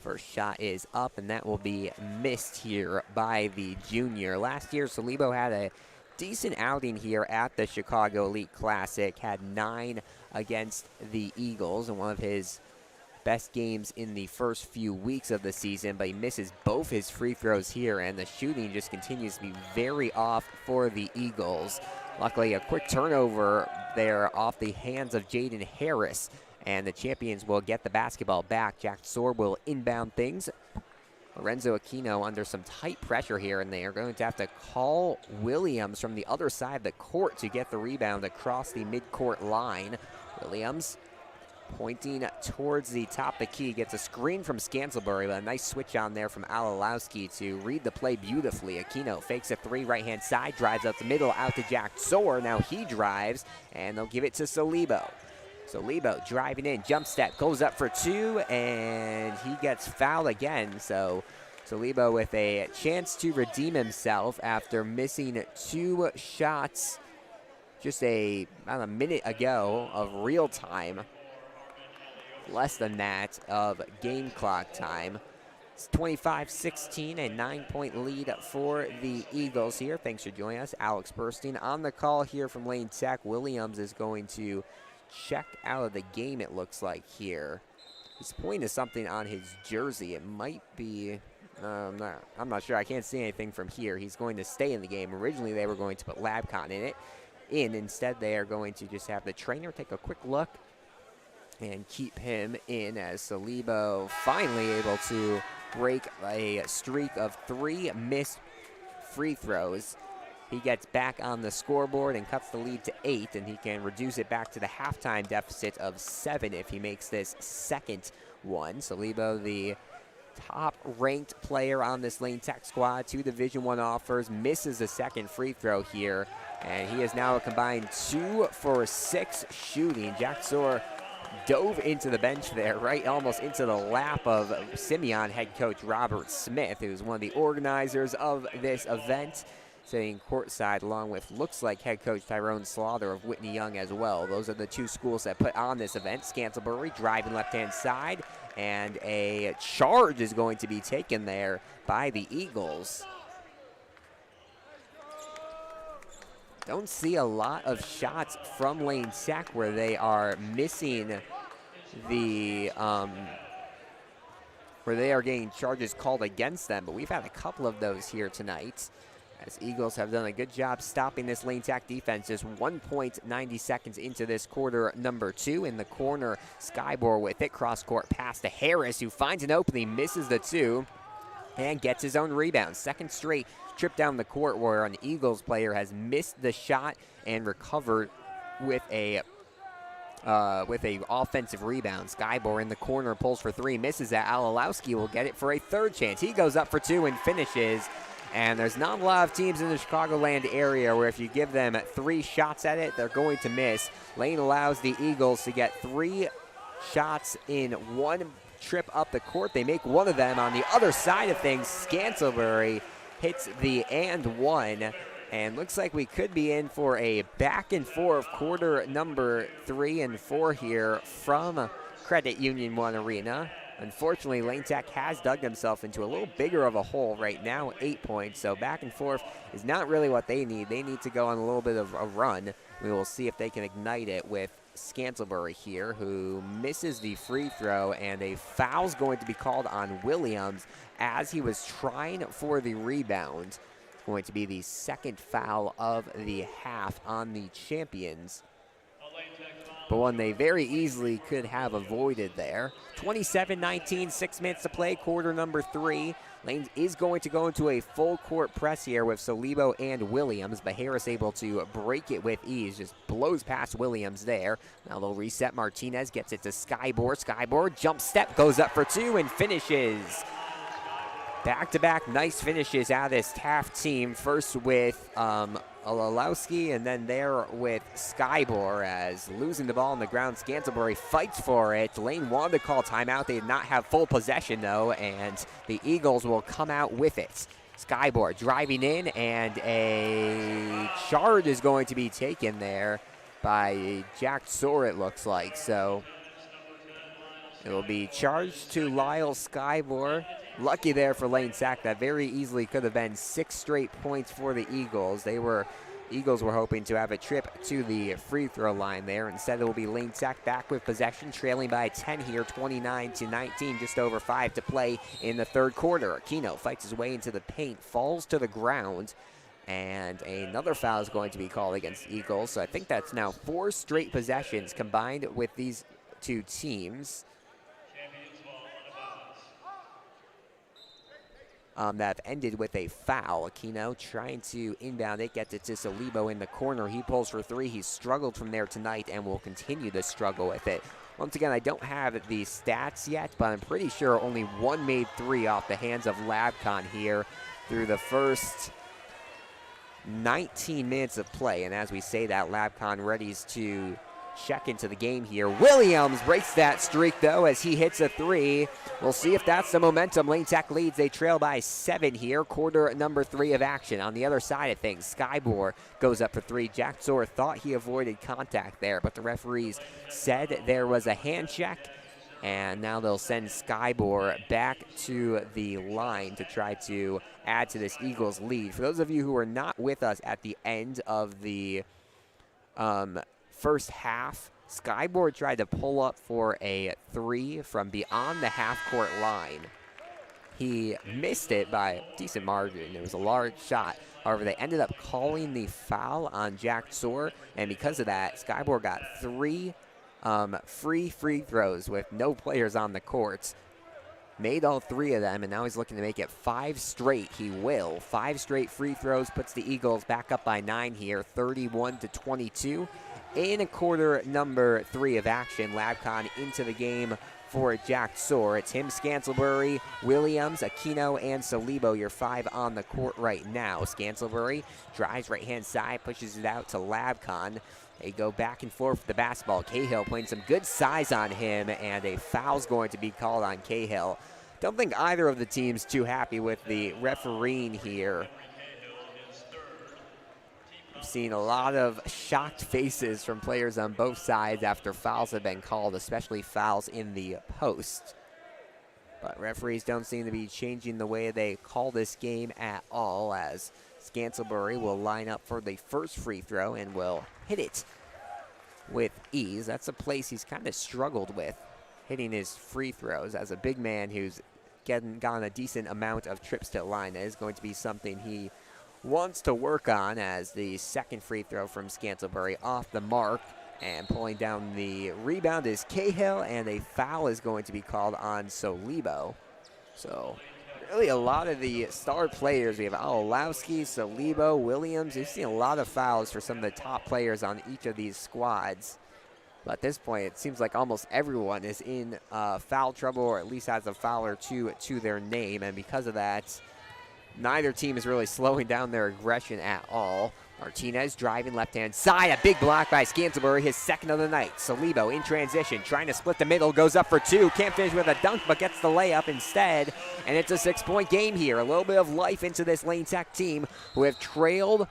First shot is up, and that will be missed here by the junior. Last year, Solibo had a decent outing here at the Chicago Elite Classic, had 9 against the Eagles in one of his best games in the first few weeks of the season, but he misses both his free throws here, and the shooting just continues to be very off for the Eagles. Luckily, a quick turnover there off the hands of Jaden Harris, and the champions will get the basketball back. Jack Soar will inbound things. Lorenzo Aquino under some tight pressure here, and they are going to have to call Williams from the other side of the court to get the rebound across the midcourt line. Williams pointing towards the top of the key, gets a screen from Scantlebury, but a nice switch on there from Alalowski to read the play beautifully. Aquino fakes a three right-hand side, drives up the middle, out to Jack Soar. Now he drives, and they'll give it to Salibo. Salibo driving in, jump step, goes up for two, and he gets fouled again. So Salibo with a chance to redeem himself after missing 2 shots just about a minute ago of real time. Less than that of game clock time. It's 25-16, a 9-point lead for the Eagles here. Thanks for joining us. Alex Burstein on the call here from Lane Tech. Williams is going to check out of the game, it looks like here. He's pointing to something on his jersey. It might be, I'm not sure. I can't see anything from here. He's going to stay in the game. Originally, they were going to put Labcon in it. Instead, they are going to just have the trainer take a quick look and keep him in, as Salibo finally able to break a streak of 3 missed free throws. He gets back on the scoreboard and cuts the lead to 8, and he can reduce it back to the halftime deficit of 7 if he makes this second one. Salibo, the top-ranked player on this Lane Tech squad, 2 Division I offers, misses the second free throw here, and he is now a combined 2 for 6 shooting. Jack Soar dove into the bench there, right almost into the lap of Simeon head coach Robert Smith, who's one of the organizers of this event, sitting courtside along with, looks like, head coach Tyrone Slaughter of Whitney Young as well. Those are the 2 schools that put on this event. Scantlebury driving left-hand side, and a charge is going to be taken there by the Eagles. Don't see a lot of shots from Lane Tech where they are missing the, where they are getting charges called against them, but we've had a couple of those here tonight, as Eagles have done a good job stopping this Lane Tech defense. Just 1.90 seconds into this quarter number 2. In the corner, Skybor with it, cross-court pass to Harris, who finds an opening, misses the 2, and gets his own rebound. Second straight trip down the court where an Eagles player has missed the shot and recovered with a offensive rebound. Skybor in the corner, pulls for 3, misses that. Alalowski will get it for a 3rd chance. He goes up for 2 and finishes. And there's not a lot of teams in the Chicagoland area where if you give them 3 shots at it, they're going to miss. Lane allows the Eagles to get 3 shots in 1 trip up the court. They make one of them. On the other side of things, Scantlebury hits the and 1. And looks like we could be in for a back and forth quarter number 3 and 4 here from Credit Union 1 Arena. Unfortunately, Lane Tech has dug themselves into a little bigger of a hole right now, 8 points. So back and forth is not really what they need. They need to go on a little bit of a run. We will see if they can ignite it with Scantlebury here, who misses the free throw, and a foul's going to be called on Williams as he was trying for the rebound. It's going to be the 2nd foul of the half on the champions, but one they very easily could have avoided there. 27-19, 6 minutes to play, quarter number 3. Lane is going to go into a full court press here with Salibo and Williams, but Harris able to break it with ease, just blows past Williams there. Now they'll reset. Martinez gets it to Skybor. Skybor jump step, goes up for 2 and finishes. Back-to-back nice finishes out of this Taft team. First with Alalowski, and then there with Skybor, as losing the ball on the ground. Scantlebury fights for it. Lane wanted to call timeout. They did not have full possession, though, and the Eagles will come out with it. Skybor driving in, and a charge is going to be taken there by Jack Soar, it looks like. So it will be charged to Lyle Skybor. Lucky there for Lane Tech. That very easily could have been 6 straight points for the Eagles. Eagles were hoping to have a trip to the free throw line there. Instead, it will be Lane Tech back with possession, trailing by 10 here, 29-19, just over 5 to play in the 3rd quarter. Aquino fights his way into the paint, falls to the ground, and another foul is going to be called against Eagles. So I think that's now 4 straight possessions combined with these two teams that have ended with a foul. Aquino trying to inbound it, gets it to Salibo in the corner. He pulls for three. He's struggled from there tonight and will continue to struggle with it. Once again, I don't have the stats yet, but I'm pretty sure only one made three off the hands of Labcon here through the first 19 minutes of play. And as we say that, Labcon readies to check into the game here. Williams breaks that streak, though, as he hits a three. We'll see if that's the momentum. Lane Tech leads. They trail by 7 here. Quarter number 3 of action. On the other side of things, Skybor goes up for 3. Jack Zor thought he avoided contact there, but the referees said there was a hand check, and now they'll send Skybor back to the line to try to add to this Eagles lead. For those of you who are not with us at the end of the first half, Skybor tried to pull up for a 3 from beyond the half-court line. He missed it by a decent margin. It was a large shot. However, they ended up calling the foul on Jack Zor, and because of that, Skybor got 3 free throws with no players on the court. Made all 3 of them, and now he's looking to make it 5 straight. He will. 5 straight free throws puts the Eagles back up by 9 here, 31-22. In quarter number 3 of action, Labcon into the game for Jack Zor. It's him, Scantlebury, Williams, Aquino, and Salibo, your 5 on the court right now. Scantlebury drives right-hand side, pushes it out to Labcon. They go back and forth with the basketball. Cahill playing some good size on him, and a foul's going to be called on Cahill. Don't think either of the teams too happy with the refereeing here. I've seen a lot of shocked faces from players on both sides after fouls have been called, especially fouls in the post. But referees don't seem to be changing the way they call this game at all, as Scantlebury will line up for the first free throw and will hit it with ease. That's a place he's kind of struggled with, hitting his free throws. As a big man who's gotten a decent amount of trips to the line, that is going to be something he wants to work on, as the second free throw from Scantlebury off the mark, and pulling down the rebound is Cahill, and a foul is going to be called on Salibo. So really a lot of the star players, we have Alolowski, Salibo, Williams. We've seen a lot of fouls for some of the top players on each of these squads. But at this point, it seems like almost everyone is in foul trouble, or at least has a foul or two to their name, and because of that, neither team is really slowing down their aggression at all. Martinez driving left-hand side. A big block by Scantlebury, his second of the night. Salibo in transition, trying to split the middle, goes up for 2. Can't finish with a dunk, but gets the layup instead. And it's a 6-point game here. A little bit of life into this Lane Tech team, who have trailed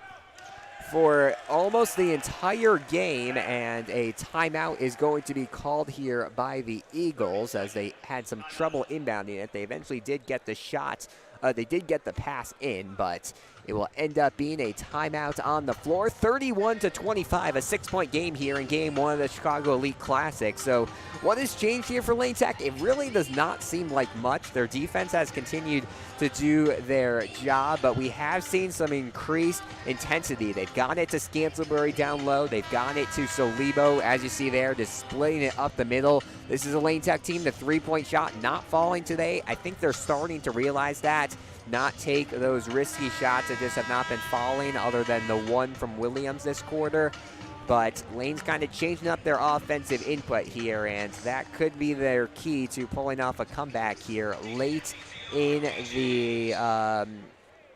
for almost the entire game, and a timeout is going to be called here by the Eagles, as they had some trouble inbounding it. They eventually did get the shot. They did get the pass in, but it will end up being a timeout on the floor. 31-25, a 6-point game here in game 1 of the Chicago Elite Classic. So what has changed here for Lane Tech? It really does not seem like much. Their defense has continued to do their job, but we have seen some increased intensity. They've gotten it to Scantlebury down low. They've gotten it to Salibo, as you see there, just splitting it up the middle. This is a Lane Tech team. The 3-point shot not falling today. I think they're starting to realize that, not take those risky shots that just have not been falling, other than the one from Williams this quarter. But Lane's kind of changing up their offensive input here, and that could be their key to pulling off a comeback here late in the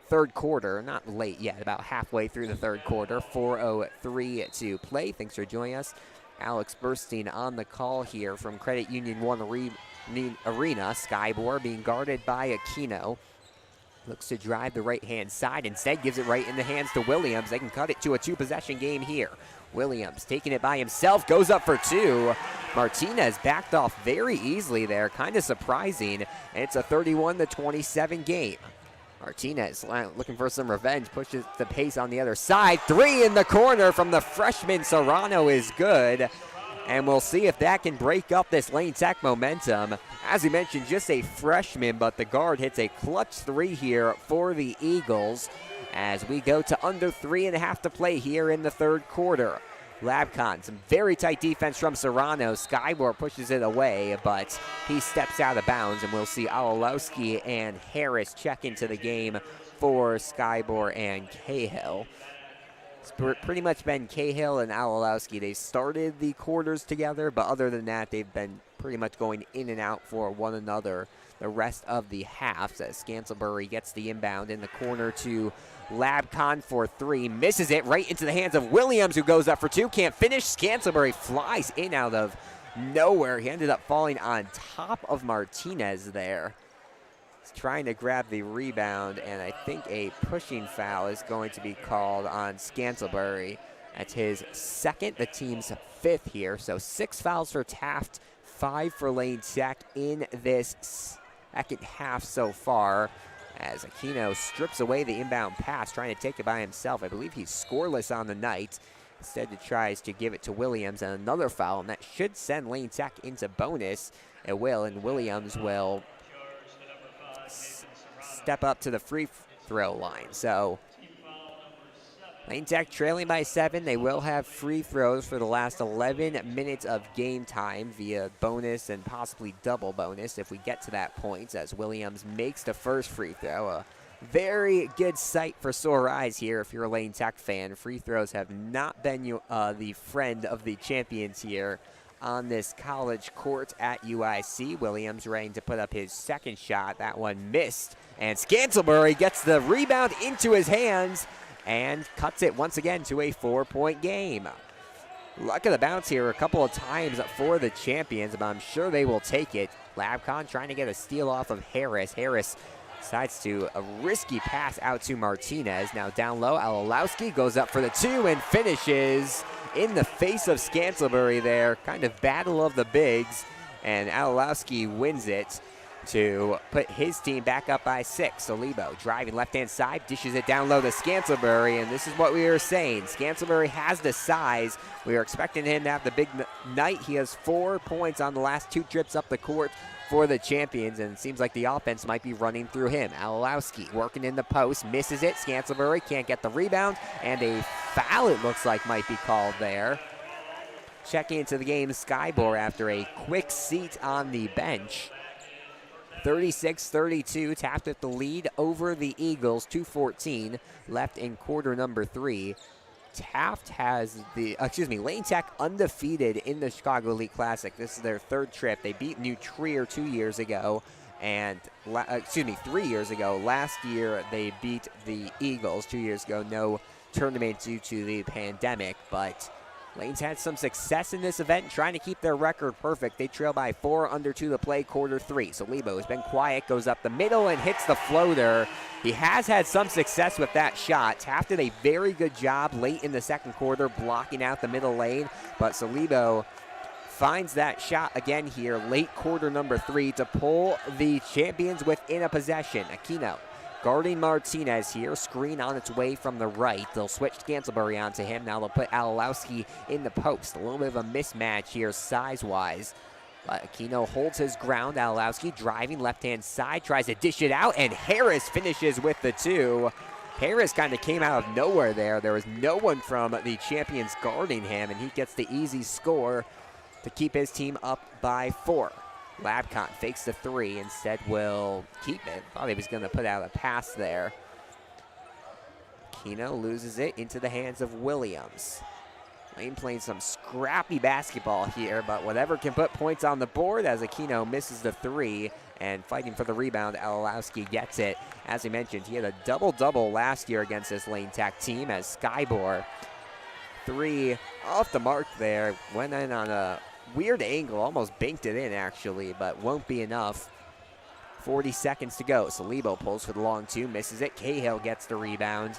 third quarter. Not late yet, about halfway through the third quarter. 4:03 to play. Thanks for joining us. Alex Burstein on the call here from Credit Union 1 Arena. Skybor being guarded by Aquino. Looks to drive the right-hand side. Instead, gives it right in the hands to Williams. They can cut it to a 2-possession game here. Williams taking it by himself, goes up for 2. Martinez backed off very easily there, kind of surprising. And it's a 31-27 game. Martinez looking for some revenge, pushes the pace on the other side. 3 in the corner from the freshman Serrano is good. And we'll see if that can break up this Lane Tech momentum. As we mentioned, just a freshman, but the guard hits a clutch 3 here for the Eagles as we go to under 3.5 to play here in the third quarter. Labcon, some very tight defense from Serrano. Skybor pushes it away, but he steps out of bounds, and we'll see Alalowski and Harris check into the game for Skybor and Cahill. It's pretty much been Cahill and Alalowski. They started the quarters together, but other than that, they've been pretty much going in and out for one another the rest of the halves, as Scantlebury gets the inbound in the corner to Labcon for three. Misses it right into the hands of Williams, who goes up for two. Can't finish. Scantlebury flies in out of nowhere. He ended up falling on top of Martinez there. He's trying to grab the rebound, and I think a pushing foul is going to be called on Scantlebury. That's his second, the team's fifth here. So 6 fouls for Taft, 5 for Lane Tech in this second half so far, as Aquino strips away the inbound pass, trying to take it by himself. I believe he's scoreless on the night. Instead, he tries to give it to Williams, and another foul, and that should send Lane Tech into bonus. It will, and Williams will step up to the free throw line. So Lane Tech trailing by 7. They will have free throws for the last 11 minutes of game time via bonus and possibly double bonus if we get to that point, as Williams makes the first free throw. A very good sight for sore eyes here if you're a Lane Tech fan. Free throws have not been the friend of the champions here on this college court at UIC. Williams ready to put up his second shot. That one missed, and Scantlebury gets the rebound into his hands and cuts it once again to a 4-point game. Luck of the bounce here a couple of times for the champions, but I'm sure they will take it. Labcon trying to get a steal off of Harris. Harris decides to a risky pass out to Martinez. Now down low, Alalowski goes up for the 2 and finishes in the face of Scantlebury there. Kind of battle of the bigs, and Alalowski wins it to put his team back up by 6. Solibo driving left-hand side, dishes it down low to Scantlebury, and this is what we were saying. Scantlebury has the size. We were expecting him to have the big night. He has 4 points on the last 2 trips up the court for the champions, and it seems like the offense might be running through him. Alalowski working in the post, misses it. Scantlebury can't get the rebound, and a foul, it looks like, might be called there. Checking into the game, Skybor after a quick seat on the bench. 36-32, Taft with the lead over the Eagles, 2:14 left in quarter number 3. Taft has Lane Tech undefeated in the Chicago Elite Classic. This is their 3rd trip. They beat New Trier 2 years ago, and 3 years ago. Last year they beat the Eagles. 2 years ago, no tournament due to the pandemic, but Lane's had some success in this event, trying to keep their record perfect. They trail by 4 under 2 to play quarter 3. So Lebo has been quiet, goes up the middle and hits the floater. He has had some success with that shot. Taft did a very good job late in the second quarter blocking out the middle lane, but Solibo finds that shot again here late quarter number 3 to pull the champions within a possession. Aquino guarding Martinez here, screen on its way from the right. They'll switch Scantlebury onto him. Now they'll put Alalowski in the post. A little bit of a mismatch here size-wise. But Aquino holds his ground. Alalowski driving left-hand side, tries to dish it out, and Harris finishes with the 2. Harris kind of came out of nowhere there. There was no one from the champions guarding him, and he gets the easy score to keep his team up by 4. Labcon fakes the 3, instead will keep it. Thought he was going to put out a pass there. Aquino loses it into the hands of Williams. Lane playing some scrappy basketball here, but whatever can put points on the board, as Aquino misses the 3, and fighting for the rebound, Alalowski gets it. As we mentioned, he had a double-double last year against this Lane Tech team, as Skybor 3 off the mark there, went in on a weird angle, almost banked it in actually, but won't be enough. 40 seconds to go. Solibo pulls for the long 2, misses it. Cahill gets the rebound.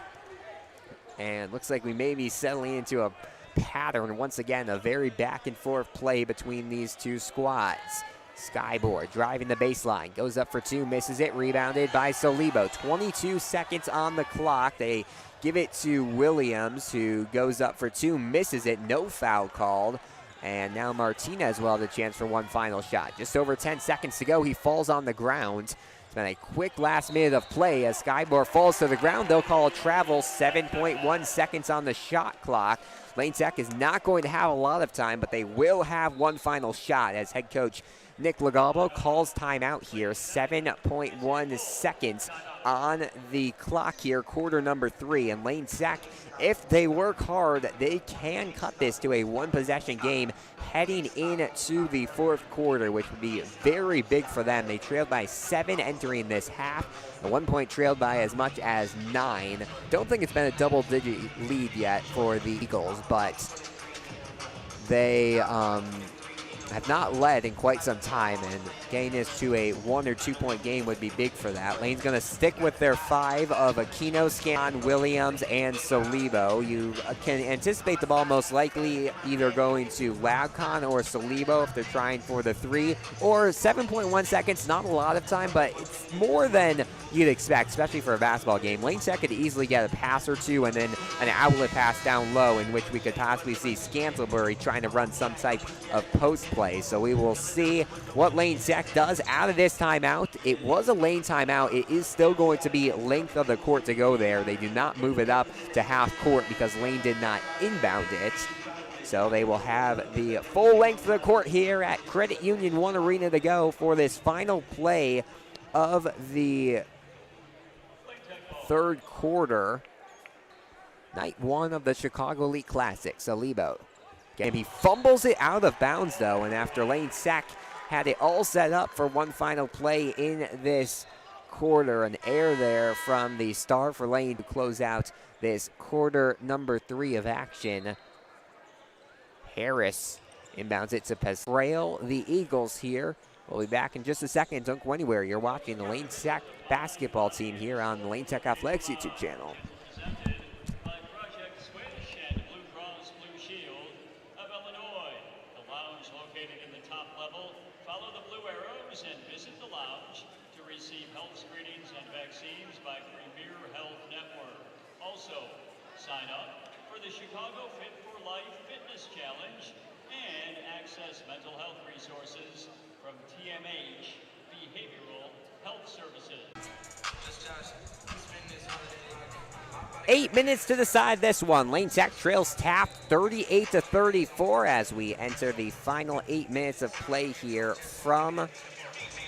And looks like we may be settling into a pattern once again, a very back and forth play between these two squads. Skybor driving the baseline, goes up for 2, misses it, rebounded by Solibo. 22 seconds on the clock. They give it to Williams, who goes up for 2, misses it, no foul called. And now Martinez will have the chance for one final shot. Just over 10 seconds to go. He falls on the ground. It's been a quick last minute of play as Skybor falls to the ground. They'll call a travel, 7.1 seconds on the shot clock. Lane Tech is not going to have a lot of time, but they will have one final shot as head coach Nick Legabo calls timeout here. 7.1 seconds on the clock here, quarter number 3. And Lane Tech, if they work hard, they can cut this to a one-possession game heading into the fourth quarter, which would be very big for them. They trailed by 7 entering this half. At one point trailed by as much as 9. Don't think it's been a double-digit lead yet for the Eagles, but they have not led in quite some time, and getting this to a 1 or 2 point game would be big for that. Lane's going to stick with their 5 of Aquino, Scan, Williams, and Solivo. You can anticipate the ball most likely either going to Loudcon or Solivo if they're trying for the 3, or 7.1 seconds, not a lot of time, but it's more than you'd expect, especially for a basketball game. Lane Tech could easily get a pass or 2 and then an outlet pass down low in which we could possibly see Scantlebury trying to run some type of post play. So we will see what Lane Tech does out of this timeout. It was a Lane timeout. It is still going to be length of the court to go there. They do not move it up to half court because Lane did not inbound it. So they will have the full length of the court here at Credit Union 1 Arena to go for this final play of the third quarter. Night 1 of the Chicago Elite Classic. Solivo. And he fumbles it out of bounds, though, and after Lane Tech had it all set up for one final play in this quarter, an error there from the star for Lane to close out this quarter number 3 of action. Harris inbounds it to Pesrail. The Eagles here. We'll be back in just a second. Don't go anywhere. You're watching the Lane Tech basketball team here on the Lane Tech Athletics YouTube channel. Sign up for the Chicago Fit for Life Fitness Challenge and access mental health resources from TMH Behavioral Health Services. 8 minutes to decide this one. Lane Tech trails Taft 38-34 as we enter the final 8 minutes of play here from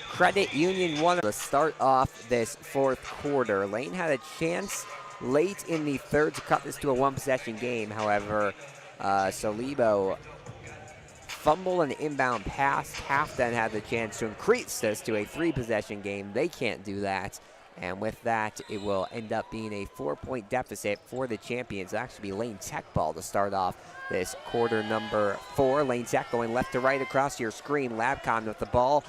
Credit Union 1 to start off this fourth quarter. Lane had a chance late in the third to cut this to a one-possession game. However, Solivo fumbled an inbound pass. Taft then had the chance to increase this to a 3-possession game. They can't do that. And with that, it will end up being a 4-point deficit for the champions. It'll actually be Lane Tech ball to start off this quarter number 4. Lane Tech going left to right across your screen. Labcon with the ball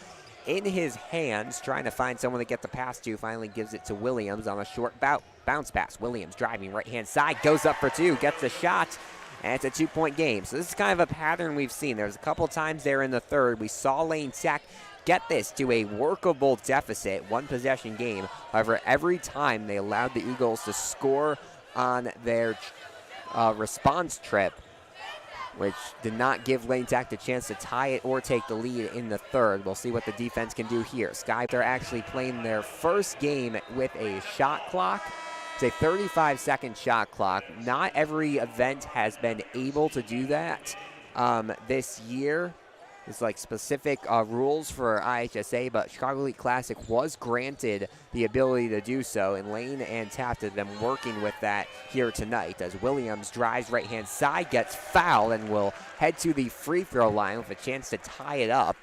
in his hands, trying to find someone to get the pass to. Finally gives it to Williams on a short bounce pass. Williams driving right-hand side, goes up for 2, gets the shot, and it's a 2-point game. So this is kind of a pattern we've seen. There's a couple times there in the third. We saw Lane Tech get this to a workable deficit, one-possession game. However, every time they allowed the Eagles to score on their response trip, which did not give Lane Tech the chance to tie it or take the lead in the third. We'll see what the defense can do here. Sky, they're actually playing their first game with a shot clock. It's a 35-second shot clock. Not every event has been able to do that this year. There's like specific rules for IHSA, but Chicago Elite Classic was granted the ability to do so, and Lane and Taft have been working with that here tonight as Williams drives right-hand side, gets fouled, and will head to the free throw line with a chance to tie it up.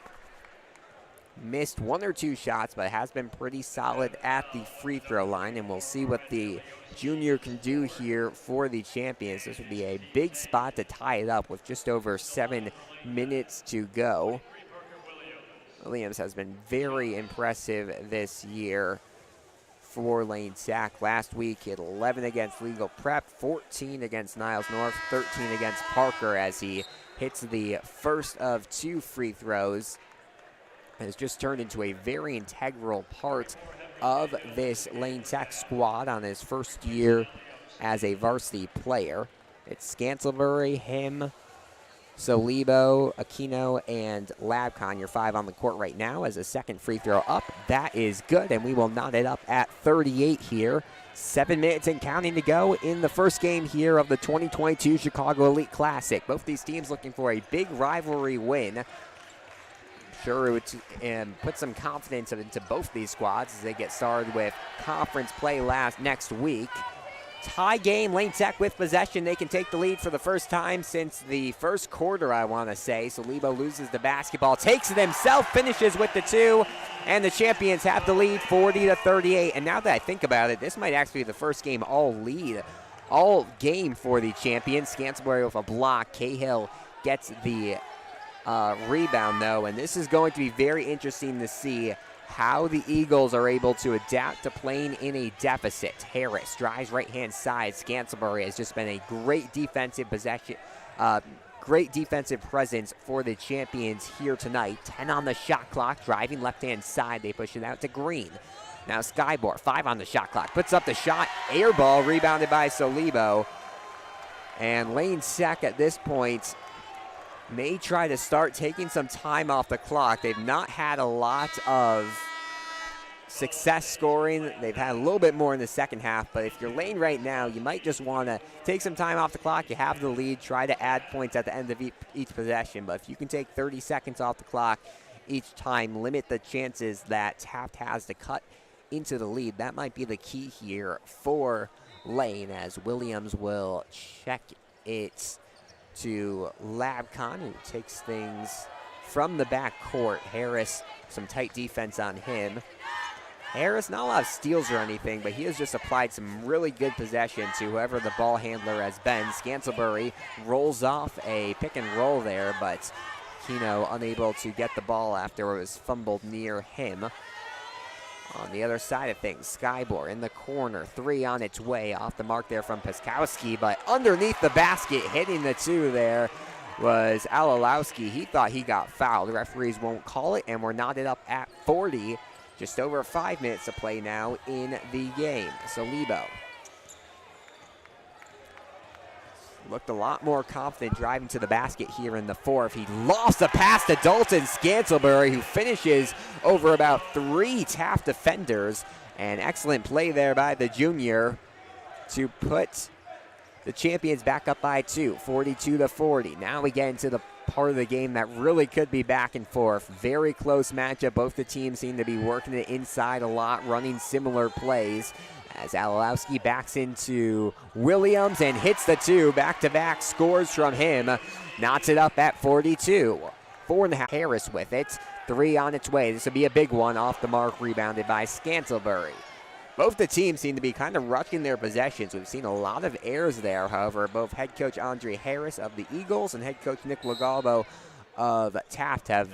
Missed 1 or 2 shots, but has been pretty solid at the free throw line, and we'll see what the junior can do here for the champions. This would be a big spot to tie it up with just over 7 minutes to go. Williams has been very impressive this year for Lane Tech. Last week he had 11 against Legal Prep, 14 against Niles North, 13 against Parker as he hits the first of 2 free throws. Has just turned into a very integral part of this Lane Tech squad on his first year as a varsity player. It's Scantlebury, him, Solibo, Aquino, and Labcon, your 5 on the court right now, as a second free throw up. That is good, and we will knot it up at 38 here. 7 minutes and counting to go in the first game here of the 2022 Chicago Elite Classic. Both these teams looking for a big rivalry win. Sure, it would put some confidence into both these squads as they get started with conference play next week. Tie game, Lane Tech with possession. They can take the lead for the first time since the first quarter, I want to say. Solibo loses the basketball, takes it himself, finishes with the 2, and the champions have the lead 40-38. And now that I think about it, this might actually be the first game all game for the champions. Scantlebury with a block. Cahill gets the rebound, though, and this is going to be very interesting to see how the Eagles are able to adapt to playing in a deficit. Harris drives right-hand side. Scantlebury has just been a great defensive possession, great defensive presence for the champions here tonight. 10 on the shot clock, driving left-hand side. They push it out to Green. Now Skybor, 5 on the shot clock, puts up the shot, air ball, rebounded by Solibo. And Lane Tech at this point may try to start taking some time off the clock. They've not had a lot of success scoring. They've had a little bit more in the second half, but if you're Lane right now, you might just want to take some time off the clock. You have the lead, try to add points at the end of each possession, but if you can take 30 seconds off the clock each time, limit the chances that Taft has to cut into the lead. That might be the key here for Lane, as Williams will check it to Labcon, who takes things from the back court. Harris, some tight defense on him. Harris, not a lot of steals or anything, but he has just applied some really good possession to whoever the ball handler has been. Scantlebury rolls off a pick and roll there, but Kino unable to get the ball after it was fumbled near him. On the other side of things, Skybor in the corner, 3 on its way, off the mark there from Piskowski, but underneath the basket, hitting the 2 there was Alalowski. He thought he got fouled. The referees won't call it, and we're knotted up at 40. Just over 5 minutes to play now in the game. Solibo looked a lot more confident driving to the basket here in the 4th. He lost a pass to Dalton Scantlebury, who finishes over about 3 Taft defenders. An excellent play there by the junior to put the champions back up by 2, 42-40. Now we get into the part of the game that really could be back and forth. Very close matchup. Both the teams seem to be working it inside a lot, running similar plays. As Alalowski backs into Williams and hits the 2, back-to-back scores from him, knots it up at 42. 4.5. Harris with it, 3 on its way. This will be a big one, off the mark, rebounded by Scantlebury. Both the teams seem to be kind of rushing their possessions. We've seen a lot of errors there, however. Both head coach Andre Harris of the Eagles and head coach Nick Lagalbo of Taft have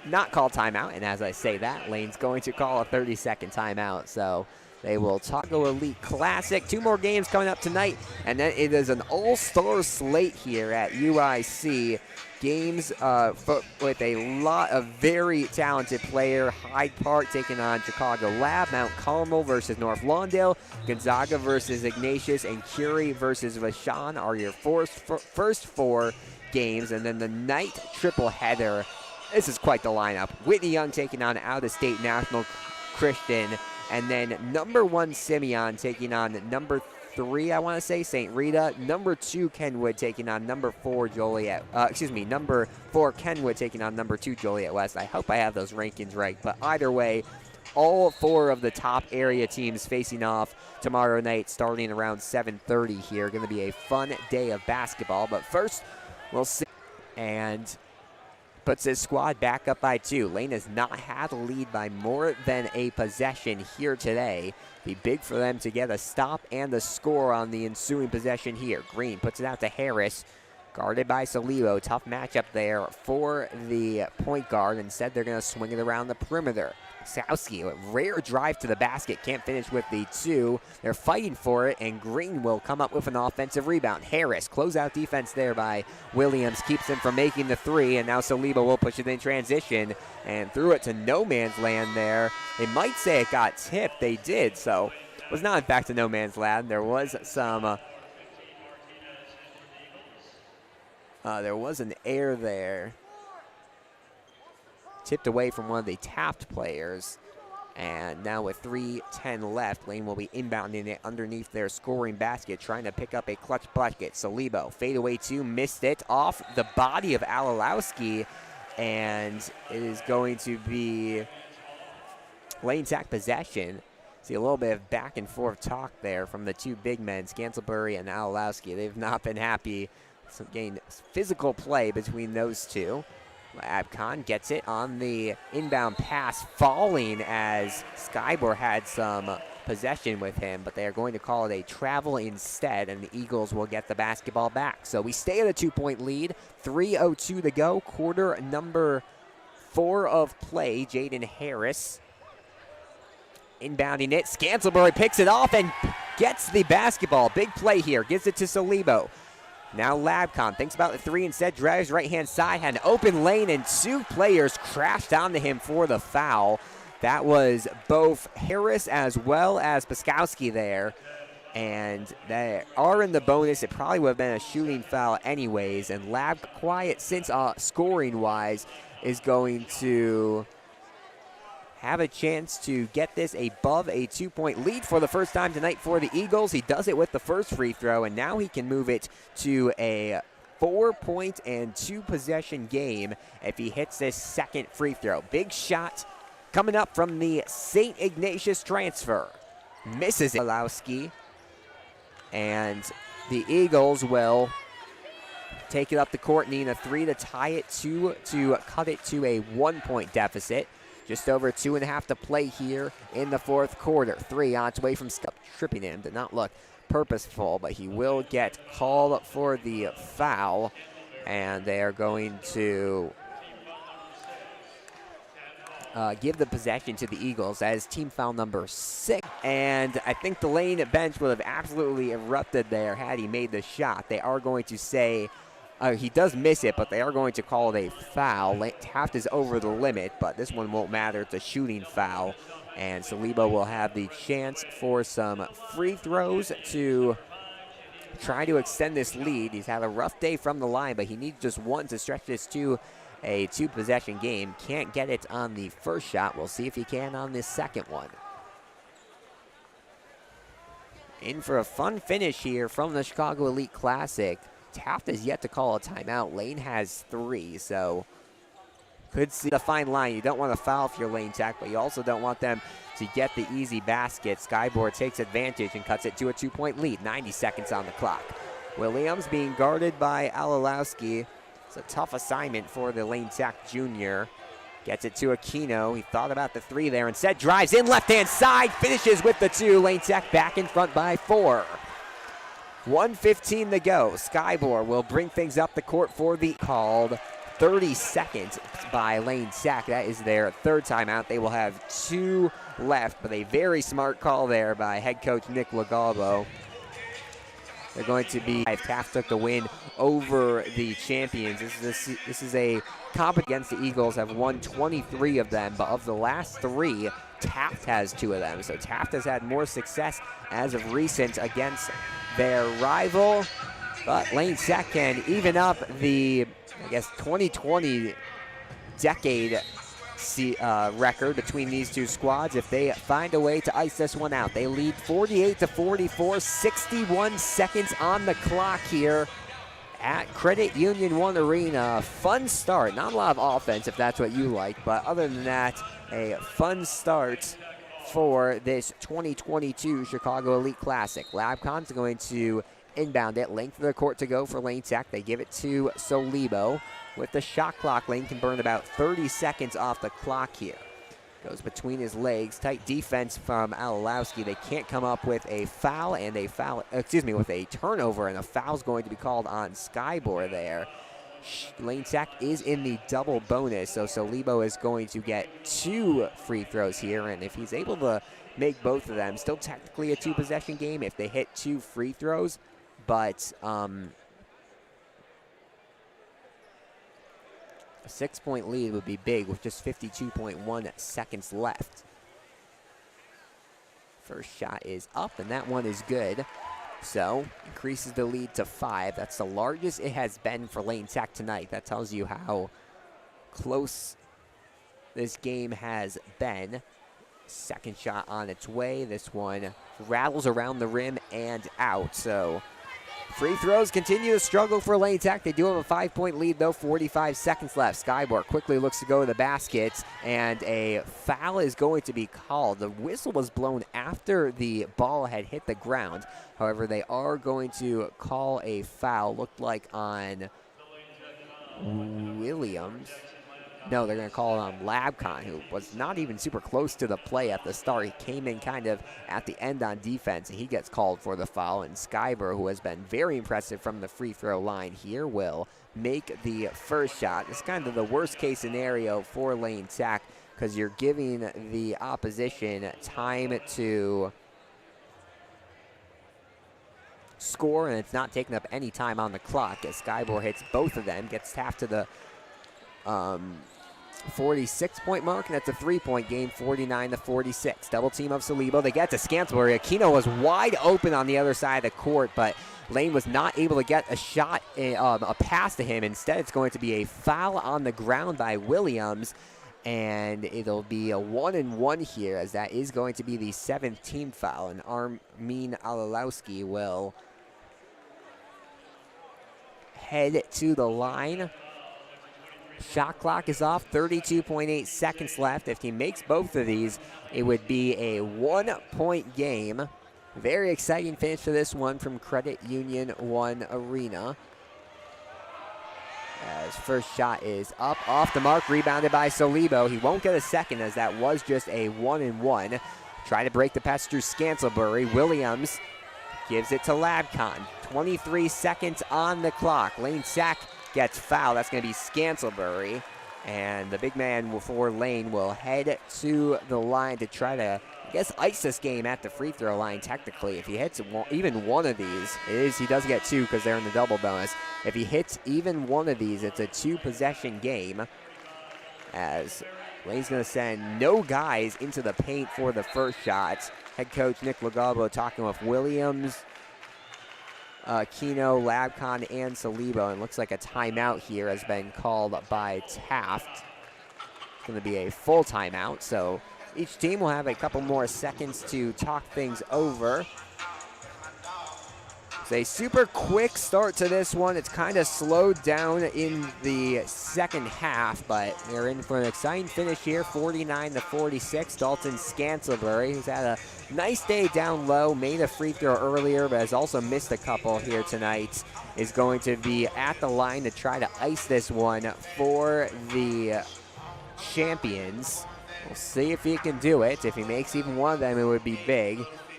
not called timeout, and as I say that, Lane's going to call a 30-second timeout, so they will Chicago Elite Classic. 2 more games coming up tonight, and then it is an all-star slate here at UIC. Games with a lot of very talented player. Hyde Park taking on Chicago Lab, Mount Carmel versus North Lawndale, Gonzaga versus Ignatius, and Curie versus Vashon are your first 4 games, and then the night triple header. This is quite the lineup. Whitney Young taking on out-of-state National Christian, and then number 1 Simeon taking on number 3, I want to say, St. Rita. Number 2 Kenwood taking on number 4 Joliet. Number 4 Kenwood taking on number 2 Joliet West. I hope I have those rankings right, but either way, all 4 of the top area teams facing off tomorrow night, starting around 7:30 here. Going to be a fun day of basketball, but first, we'll see. And puts his squad back up by 2. Lane has not had a lead by more than a possession here today. Be big for them to get a stop and a score on the ensuing possession here. Green puts it out to Harris, guarded by Solibo. Tough matchup there for the point guard. Instead, they're going to swing it around the perimeter. Sowski, a rare drive to the basket, can't finish with the 2. They're fighting for it, and Green will come up with an offensive rebound. Harris, closeout defense there by Williams, keeps him from making the 3, and now Solibo will push it in transition and threw it to no man's land there. They might say it got tipped. They did, so it was not in fact to no man's land. There was some There was an error there. Tipped away from one of the Taft players. And now with 3:10 left, Lane will be inbounding it underneath their scoring basket, trying to pick up a clutch bucket. Salibo, fadeaway two, missed it off the body of Alalowski, and it is going to be Lane Tech possession. See a little bit of back and forth talk there from the two big men, Scantlebury and Alalowski. They've not been happy. Some getting physical play between those two. Abcon gets it on the inbound pass, falling as Skybor had some possession with him, but they are going to call it a travel instead, and the Eagles will get the basketball back. So we stay at a 2-point lead, 3:02 to go, quarter number 4 of play. Jaden Harris inbounding it. Scantlebury picks it off and gets the basketball. Big play here, gives it to Salibo. Now Labcon thinks about the three instead, drives right-hand side, had an open lane, and two players crashed onto him for the foul. That was both Harris as well as Paskowski there, and they are in the bonus. It probably would have been a shooting foul anyways, and Lab quiet since scoring-wise is going to have a chance to get this above a 2-point lead for the first time tonight for the Eagles. He does it with the first free throw, and now he can move it to a 4-point and 2-possession game if he hits this second free throw. Big shot coming up from the St. Ignatius transfer. Misses it. Alowski, and the Eagles will take it up the court, needing a 3 to tie it to cut it to a 1-point deficit. Just over 2.5 to play here in the fourth quarter. 3 on its way from tripping him. Did not look purposeful, but he will get called for the foul. And they are going to give the possession to the Eagles as team foul number 6. And I think the Lane bench would have absolutely erupted there had he made the shot. They are going to say, he does miss it, but they are going to call it a foul. Taft is over the limit, but this one won't matter. It's a shooting foul. And Salibo will have the chance for some free throws to try to extend this lead. He's had a rough day from the line, but he needs just one to stretch this to a 2-possession game. Can't get it on the first shot. We'll see if he can on this second one. In for a fun finish here from the Chicago Elite Classic. Taft is yet to call a timeout. Lane has 3, so could see the fine line. You don't want to foul if you're Lane Tech, but you also don't want them to get the easy basket. Skyboard takes advantage and cuts it to a 2-point lead. 90 seconds on the clock. Williams being guarded by Alalowski. It's a tough assignment for the Lane Tech junior. Gets it to Aquino. He thought about the 3 there. Instead drives in left-hand side. Finishes with the 2. Lane Tech back in front by 4. 1:15 to go. Skybor will bring things up the court for the called 30 seconds by Lane Tech. That is their 3rd timeout. They will have 2 left, but a very smart call there by head coach Nick Lagalbo. They're going to be, if Taft took the win over the champions. This is a comp against the Eagles, have won 23 of them, but of the last 3, Taft has 2 of them. So Taft has had more success as of recent against their rival, but Lane Tech can even up the, 2020 decade record between these two squads if they find a way to ice this one out. They lead 48-44, 61 seconds on the clock here at Credit Union 1 Arena. Fun start, not a lot of offense if that's what you like, but other than that, a fun start for this 2022 Chicago Elite Classic. Labcon's going to inbound it. Length of the court to go for Lane Tech. They give it to Solibo. With the shot clock, Lane can burn about 30 seconds off the clock here. Goes between his legs. Tight defense from Alalowski. They can't come up with a foul with a turnover, and a foul's going to be called on Skybor there. Lane Tech is in the double bonus, so Solibo is going to get 2 free throws here, and if he's able to make both of them, still technically a 2-possession game if they hit 2 free throws, but a 6-point lead would be big with just 52.1 seconds left. First shot is up, and that one is good. So increases the lead to 5. That's the largest it has been for Lane Tech tonight. That tells you how close this game has been. Second shot on its way. This one rattles around the rim and out. So free throws continue to struggle for Lane Tech. They do have a 5-point lead, though. 45 seconds left. Skybor quickly looks to go to the basket, and a foul is going to be called. The whistle was blown after the ball had hit the ground. However, they are going to call a foul. Looked like on Williams. No, they're going to call it on Labcon, who was not even super close to the play at the start. He came in kind of at the end on defense, and he gets called for the foul. And Skyber, who has been very impressive from the free throw line here, will make the first shot. It's kind of the worst case scenario for Lane Tech because you're giving the opposition time to score, and it's not taking up any time on the clock as Skybor hits both of them, gets Taft to the 46-point mark, and that's a 3-point game, 49-46. Double team of Salibo. They get to Scantlebury. Aquino was wide open on the other side of the court, but Lane was not able to get a shot, a pass to him. Instead, it's going to be a foul on the ground by Williams, and it'll be a 1-and-1 here, as that is going to be the 7th team foul, and Armin Alalowski will head to the line. Shot clock is off, 32.8 seconds left. If he makes both of these, it would be a 1-point game. Very exciting finish for this one from Credit Union 1 Arena. As first shot is up, off the mark, rebounded by Salibo. He won't get a second, as that was just a 1-and-1. Try to break the pass through Scantlebury. Williams gives it to Labcon. 23 seconds on the clock. Lane Tech gets fouled. That's going to be Scantlebury. And the big man for Lane will head to the line to try to, I guess, ice this game at the free throw line technically. If he hits even one of these, he does get 2 because they're in the double bonus. If he hits even one of these, it's a 2-possession game, as Lane's going to send no guys into the paint for the first shot. Head coach Nick Lagalbo talking with Williams, Kino, Labcon, and Salibo, and looks like a timeout here has been called by Taft. It's going to be a full timeout, so each team will have a couple more seconds to talk things over. It's a super quick start to this one. It's kind of slowed down in the second half, but they're in for an exciting finish here, 49-46. Dalton Scantlebury, who's had a nice day down low, made a free throw earlier, but has also missed a couple here tonight, is going to be at the line to try to ice this one for the champions. We'll see if he can do it. If he makes even one of them, it would be big.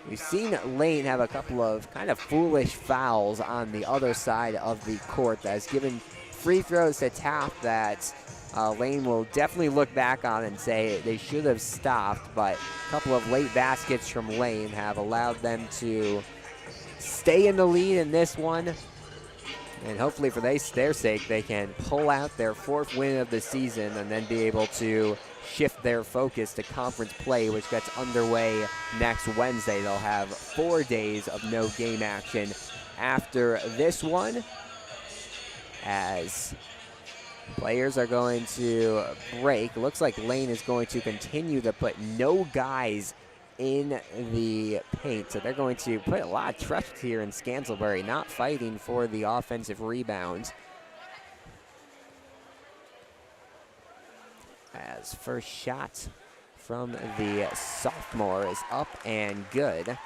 We've seen Lane have a couple of kind of foolish fouls on the other side of the court that has given free throws to Taft that Lane will definitely look back on and say they should have stopped, but a couple of late baskets from Lane have allowed them to stay in the lead in this one. And hopefully for their sake, they can pull out their 4th win of the season and then be able to shift their focus to conference play, which gets underway next Wednesday. They'll have 4 days of no game action after this one, as players are going to break. Looks like Lane is going to continue to put no guys in the paint, so they're going to put a lot of trust here in Scantlebury, not fighting for the offensive rebound. As first shot from the sophomore is up and good.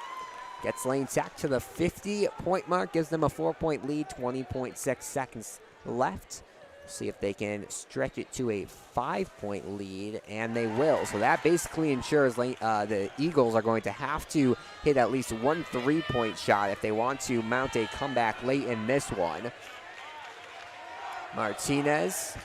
Gets Lane Tech to the 50-point mark, gives them a 4-point lead, 20.6 seconds left. See if they can stretch it to a 5-point lead, and they will. So that basically ensures the Eagles are going to have to hit at least one 3-point shot if they want to mount a comeback late in this one. Martinez.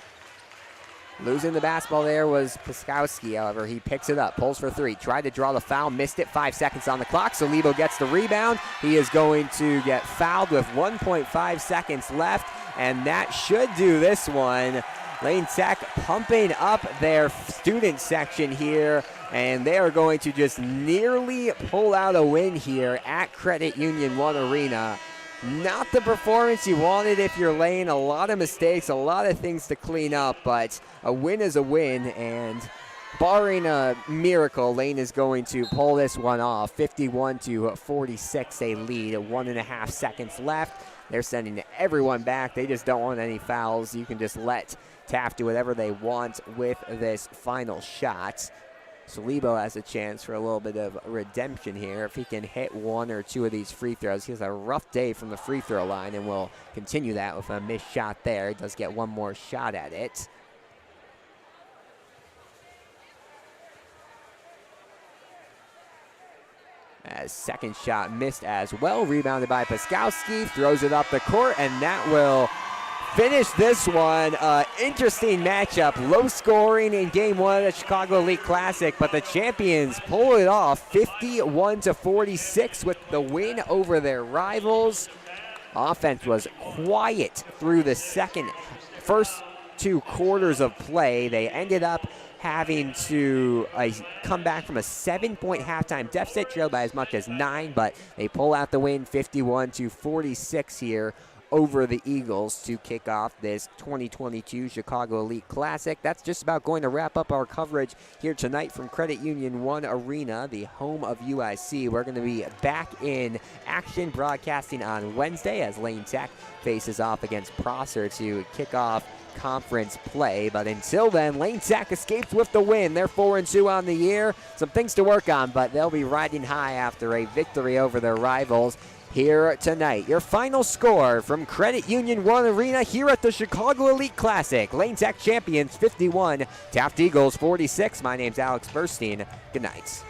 Losing the basketball there was Piskowski. However, he picks it up, pulls for 3, tried to draw the foul, missed it, 5 seconds on the clock. Salibo gets the rebound. He is going to get fouled with 1.5 seconds left, and that should do this one, Lane Sack pumping up their student section here, and they are going to just nearly pull out a win here at Credit Union 1 Arena. Not the performance you wanted if you're Lane. A lot of mistakes, a lot of things to clean up, but a win is a win, and barring a miracle, Lane is going to pull this one off. 51-46, they lead. 1.5 seconds left. They're sending everyone back. They just don't want any fouls. You can just let Taft do whatever they want with this final shot. Salibo has a chance for a little bit of redemption here. If he can hit 1 or 2 of these free throws, he has a rough day from the free throw line, and will continue that with a missed shot there. He does get one more shot at it. As second shot missed as well. Rebounded by Paskowski. Throws it up the court, and that will finish this one. Interesting matchup. Low scoring in game 1 of the Chicago Elite Classic, but the champions pull it off 51-46 with the win over their rivals. Offense was quiet through the first 2 quarters of play. They ended up having to come back from a 7-point halftime deficit, trailed by as much as 9, but they pull out the win 51-46 here over the Eagles to kick off this 2022 Chicago Elite Classic. That's just about going to wrap up our coverage here tonight from Credit Union 1 Arena, the home of UIC. We're going to be back in action broadcasting on Wednesday as Lane Tech faces off against Prosser to kick off conference play. But until then, Lane Tech escapes with the win. They're 4-2 on the year. Some things to work on, but they'll be riding high after a victory over their rivals here tonight. Your final score from Credit Union 1 Arena here at the Chicago Elite Classic. Lane Tech champions 51, Taft Eagles 46. My name's Alex Burstein. Good night.